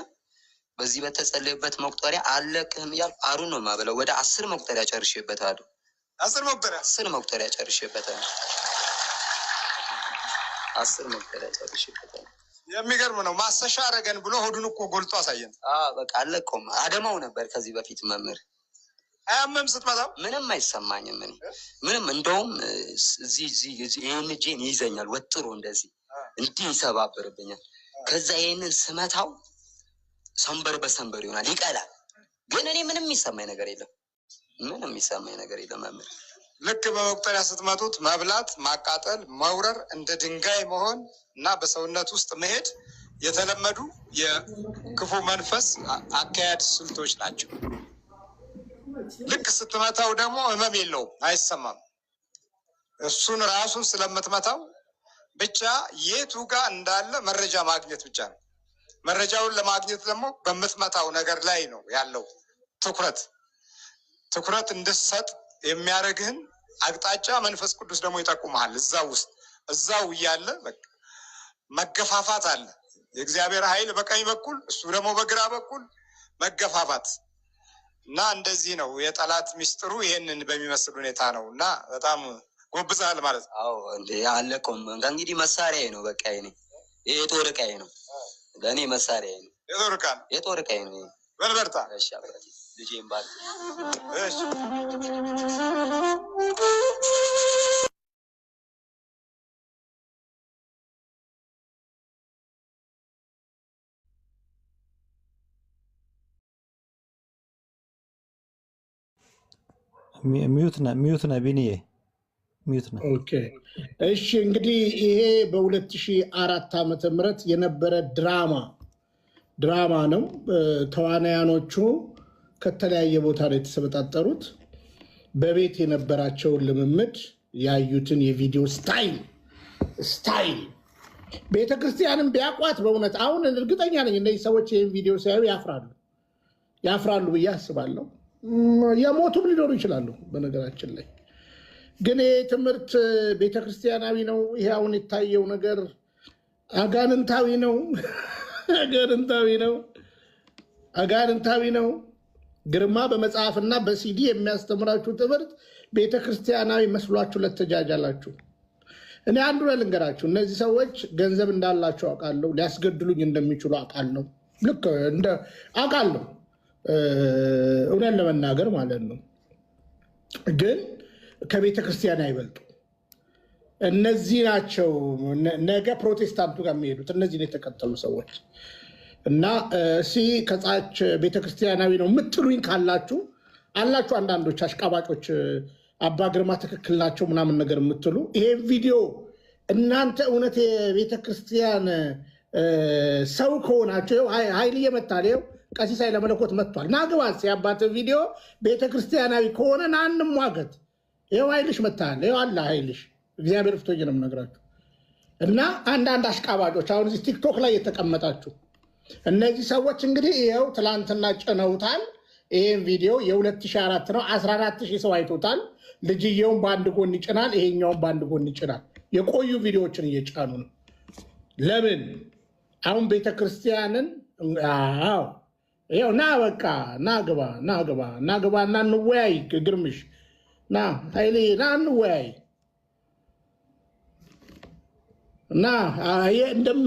በዚህ በተጸለየበት መቁጠሪያ አለቅህም እያልኩ አሩን ነው የማበላው። ወደ 10 መቁጠሪያ ጨርሼበታለሁ። 10 መቁጠሪያ ጨርሼበታለሁ። 10 መቁጠሪያ ጨርሼበታለሁ። የሚገርም ነው። ማሰሻ አረገን ብሎ ሆዱን እኮ ጎልጦ አሳየን። በቃ አለቀውም። አደማው ነበር ከዚህ በፊት መምህር። አያመም ስትመጣው ምንም አይሰማኝም። እኔ ምንም እንደውም ይህን እጄን ይይዘኛል ወጥሮ እንደዚህ እንዲህ ይሰባብርብኛል። ከዛ ይህንን ስመታው ሰንበር በሰንበር ይሆናል፣ ይቀላል። ግን እኔ ምንም የሚሰማኝ ነገር የለም። ምንም የሚሰማኝ ነገር የለም መምህር። ልክ በመቁጠሪያ ስትመቱት መብላት፣ ማቃጠል፣ መውረር፣ እንደ ድንጋይ መሆን እና በሰውነት ውስጥ መሄድ የተለመዱ የክፉ መንፈስ አካሄድ ስልቶች ናቸው። ልክ ስትመታው ደግሞ ህመም የለውም፣ አይሰማም። እሱን ራሱን ስለምትመታው ብቻ የቱ ጋር እንዳለ መረጃ ማግኘት ብቻ ነው። መረጃውን ለማግኘት ደግሞ በምትመታው ነገር ላይ ነው ያለው ትኩረት እንድትሰጥ የሚያደርግህን አቅጣጫ መንፈስ ቅዱስ ደግሞ ይጠቁመሃል። እዛው ውስጥ እዛው እያለ መገፋፋት አለ። የእግዚአብሔር ኃይል በቀኝ በኩል እሱ ደግሞ በግራ በኩል መገፋፋት እና እንደዚህ ነው የጠላት ሚስጥሩ። ይሄንን በሚመስል ሁኔታ ነው እና በጣም ጎብዛል ማለት ነው። አዎ እንዴ አለቀውም። እንግዲህ መሳሪያዬ ነው በቃ ይሄ የጦር ዕቃዬ ነው። ለእኔ መሳሪያዬ ነው። የጦር ዕቃዬ ነው። በልበርታ እሺ አባቴ ልጄን ባል እሺ ሚዩት ነ ቢኒዬ ሚዩት ነ። ኦኬ እሺ። እንግዲህ ይሄ በ2004 ዓመተ ምህረት የነበረ ድራማ ነው። ተዋናያኖቹ ከተለያየ ቦታ ላይ የተሰበጣጠሩት በቤት የነበራቸውን ልምምድ ያዩትን የቪዲዮ ስታይል ቤተክርስቲያንም ቢያቋት በእውነት አሁን እርግጠኛ ነኝ እነዚህ ሰዎች ይህን ቪዲዮ ሲያዩ ያፍራሉ ብዬ አስባለሁ። የሞቱም ሊኖሩ ይችላሉ። በነገራችን ላይ ግን ይህ ትምህርት ቤተክርስቲያናዊ ነው። ይሄ አሁን የታየው ነገር አጋንንታዊ ነው። ግርማ በመጽሐፍና በሲዲ የሚያስተምራችሁ ትምህርት ቤተክርስቲያናዊ መስሏችሁ ለተጃጃላችሁ። እኔ አንዱ ልንገራችሁ፣ እነዚህ ሰዎች ገንዘብ እንዳላቸው አውቃለሁ። ሊያስገድሉኝ እንደሚችሉ አውቃለሁ። አውቃለሁ እውነት ለመናገር ማለት ነው። ግን ከቤተ ክርስቲያን አይበልጡ። እነዚህ ናቸው ነገ ፕሮቴስታንቱ ጋር የሚሄዱት። እነዚህን የተከተሉ ሰዎች እና ከዛች ቤተክርስቲያናዊ ነው የምትሉኝ ካላችሁ አላችሁ። አንዳንዶች አሽቃባጮች አባ ግርማ ትክክል ናቸው ምናምን ነገር የምትሉ ይሄን ቪዲዮ እናንተ እውነት የቤተክርስቲያን ሰው ከሆናቸው ኃይል እየመታል ቀሲስ ኃይለ መለኮት መጥቷል። ናግባት ሲያባት ቪዲዮ ቤተክርስቲያናዊ ከሆነ ናንም ዋገት ይኸው ኃይልሽ መታል ይኸው አለ ኃይልሽ እግዚአብሔር ፍቶኝ ነው የምነግራችሁ። እና አንዳንድ አሽቃባጮች አሁን እዚህ ቲክቶክ ላይ የተቀመጣችሁ እነዚህ ሰዎች እንግዲህ ይኸው ትላንትና ጭነውታል። ይህም ቪዲዮ የ2004 ነው። 14,000 ሰው አይቶታል። ልጅየውን በአንድ ጎን ይጭናል፣ ይሄኛውን በአንድ ጎን ይጭናል። የቆዩ ቪዲዮዎችን እየጫኑ ነው። ለምን አሁን ቤተክርስቲያንን ይኸው ና በቃ ና ግባ እና እንወያይ። ግርምሽ ና ኃይሌ ና እንወያይ እና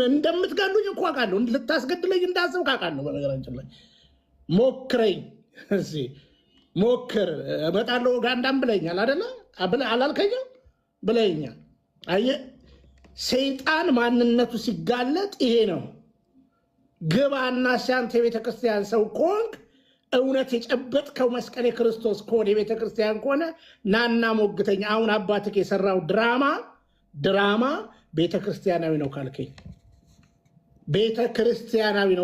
እንደምትገሉኝ እኮ አውቃለሁ። ልታስገድለኝ እንዳሰብክ አውቃለሁ። በነገራችን ላይ ሞክረኝ ሞክር እመጣለሁ ኡጋንዳም ብለኛል አይደለ? አላልከኝም? ብለኛል። አየህ ሰይጣን ማንነቱ ሲጋለጥ ይሄ ነው። ግባና ሲያንተ የቤተክርስቲያን ሰው ከሆንክ እውነት የጨበጥከው መስቀል የክርስቶስ ከሆነ የቤተክርስቲያን ከሆነ ናና ሞግተኛ። አሁን አባትክ የሰራው ድራማ ቤተክርስቲያናዊ ነው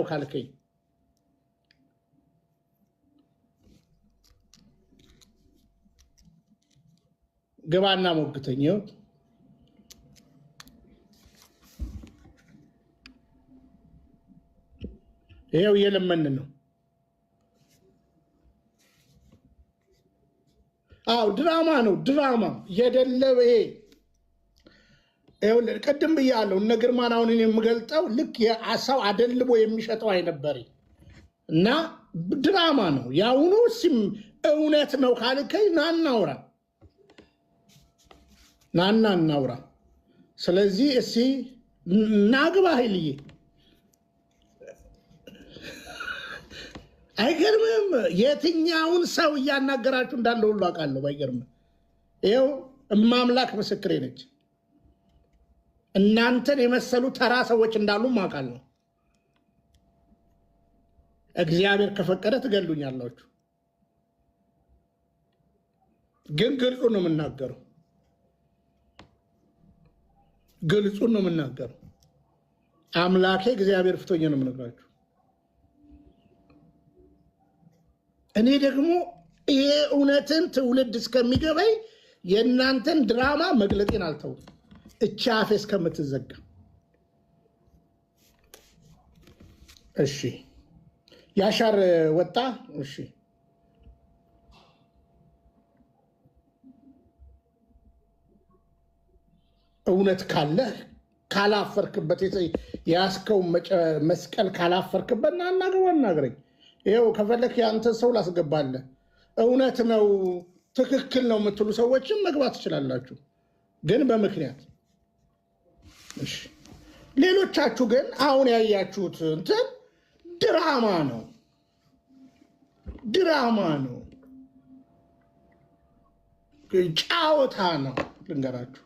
ካልከኝ ግባና ሞግተኝ። ይኸው እየለመን ነው። አዎ ድራማ ነው፣ ድራማ የደለበ ይሄ ቅድም ብያለሁ። እነ ግርማን አሁን የምገልጠው ልክ ሰው አደልቦ የሚሸጠው አይነበረ እና ድራማ ነው የአሁኑ። ሲም እውነት ነው ካልከኝ ናናውራ እናውራ። ስለዚህ እስኪ ናግባ ኃይልዬ አይገርምም? የትኛውን ሰው እያናገራችሁ እንዳለ ሁሉ አውቃለሁ። አይገርምም? ይኸው እማምላክ ምስክሬ ነች። እናንተን የመሰሉ ተራ ሰዎች እንዳሉ አውቃለሁ። እግዚአብሔር ከፈቀደ ትገሉኛላችሁ። ግን ግልጹን ነው የምናገረው፣ ግልጹን ነው የምናገረው። አምላኬ እግዚአብሔር ፍቶኝ ነው የምነግራችሁ። እኔ ደግሞ ይሄ እውነትን ትውልድ እስከሚገባኝ የእናንተን ድራማ መግለጤን አልተውም። እቺ አፌ እስከምትዘጋ። እሺ ያሻር ወጣ። እሺ እውነት ካለ ካላፈርክበት፣ የያዝከው መስቀል ካላፈርክበት እናናግረኝ። ይኸው ከፈለክ የአንተን ሰው ላስገባለህ። እውነት ነው ትክክል ነው የምትሉ ሰዎችም መግባት ትችላላችሁ፣ ግን በምክንያት። ሌሎቻችሁ ግን አሁን ያያችሁት እንትን ድራማ ነው፣ ድራማ ነው፣ ጫወታ ነው። ልንገራችሁ፣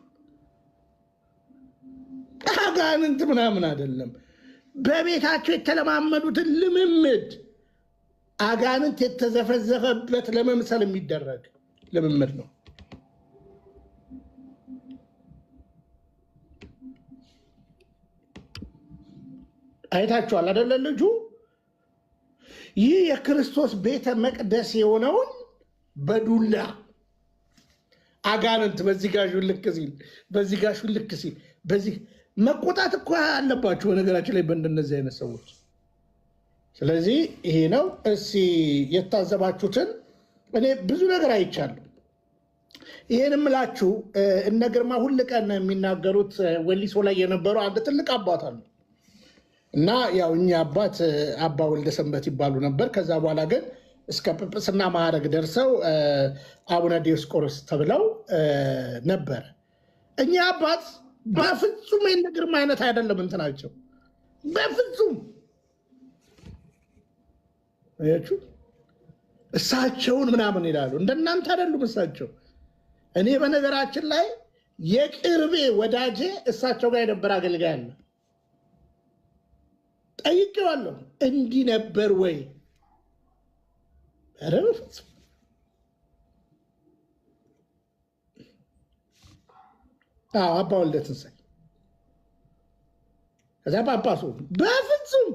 አጋንንት ምናምን አይደለም። በቤታቸው የተለማመዱትን ልምምድ አጋንንት የተዘፈዘፈበት ለመምሰል የሚደረግ ልምምድ ነው። አይታችኋል አይደለ? ልጁ ይህ የክርስቶስ ቤተ መቅደስ የሆነውን በዱላ አጋንንት በዚህ ጋር ሹልክ ሲል፣ በዚህ ጋር ሹልክ ሲል፣ በዚህ መቆጣት እኮ አለባችሁ በነገራችን ላይ በእንደነዚህ አይነት ሰዎች። ስለዚህ ይሄ ነው። እስኪ የታዘባችሁትን እኔ ብዙ ነገር አይቻለሁ። ይህን ምላችሁ እነ ግርማ ሁል ቀን የሚናገሩት ወሊሶ ላይ የነበሩ አንድ ትልቅ አባት አሉ እና ያው እኛ አባት አባ ወልደ ሰንበት ይባሉ ነበር። ከዛ በኋላ ግን እስከ ጵጵስና ማዕረግ ደርሰው አቡነ ዲዮስቆሮስ ተብለው ነበረ። እኛ አባት በፍጹም የእነ ግርማ አይነት አይደለም እንትናቸው፣ በፍጹም አያችሁ። እሳቸውን ምናምን ይላሉ፣ እንደናንተ አይደሉም እሳቸው። እኔ በነገራችን ላይ የቅርቤ ወዳጄ እሳቸው ጋር የነበረ አገልጋይ አለ። ጠይቄዋለሁ፣ እንዲህ ነበር ወይ? ኧረ በፍጹም። አባ ወልደ ትንሳኤ ከዚያ ጳጳሱ በፍጹም።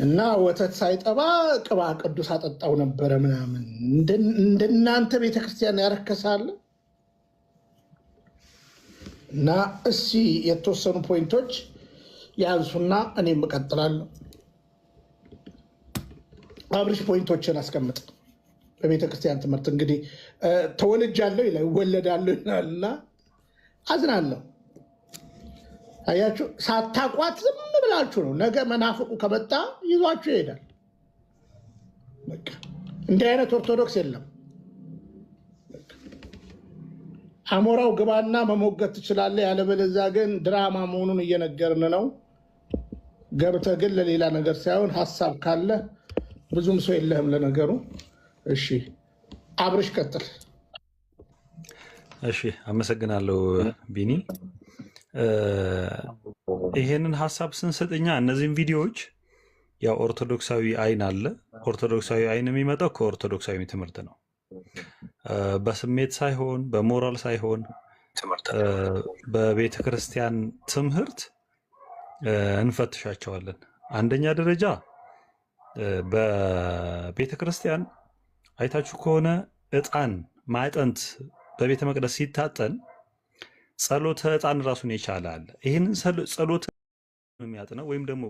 እና ወተት ሳይጠባ ቅባ ቅዱስ አጠጣው ነበረ ምናምን። እንደናንተ ቤተክርስቲያን ያረከሳለ። እና እስኪ የተወሰኑ ፖይንቶች ያንሱና እኔም እቀጥላለሁ። አብርሽ ፖይንቶችን አስቀምጥ። በቤተክርስቲያን ትምህርት እንግዲህ ተወልጃለሁ ይላል፣ እወለዳለሁ ይላል። እና አዝናለሁ። አያችሁ፣ ሳታቋት ዝም ብላችሁ ነው። ነገ መናፍቁ ከመጣ ይዟችሁ ይሄዳል። በቃ እንዲህ አይነት ኦርቶዶክስ የለም። አሞራው ግባና መሞገት ትችላለህ፣ ያለበለዚያ ግን ድራማ መሆኑን እየነገርን ነው። ገብተህ ግን ለሌላ ነገር ሳይሆን ሀሳብ ካለ ብዙም ሰው የለህም ለነገሩ። እሺ አብርሽ ቀጥል። እሺ አመሰግናለሁ ቢኒ። ይሄንን ሀሳብ ስንሰጥኛ እነዚህም ቪዲዮዎች ያው ኦርቶዶክሳዊ አይን አለ። ኦርቶዶክሳዊ አይን የሚመጣው ከኦርቶዶክሳዊ ትምህርት ነው። በስሜት ሳይሆን በሞራል ሳይሆን በቤተ ክርስቲያን ትምህርት እንፈትሻቸዋለን። አንደኛ ደረጃ በቤተ ክርስቲያን አይታችሁ ከሆነ ዕጣን ማዕጠንት በቤተ መቅደስ ሲታጠን ጸሎተ ዕጣን ራሱን የቻለ አለ። ይህንን ጸሎት የሚያጥነው ወይም ደግሞ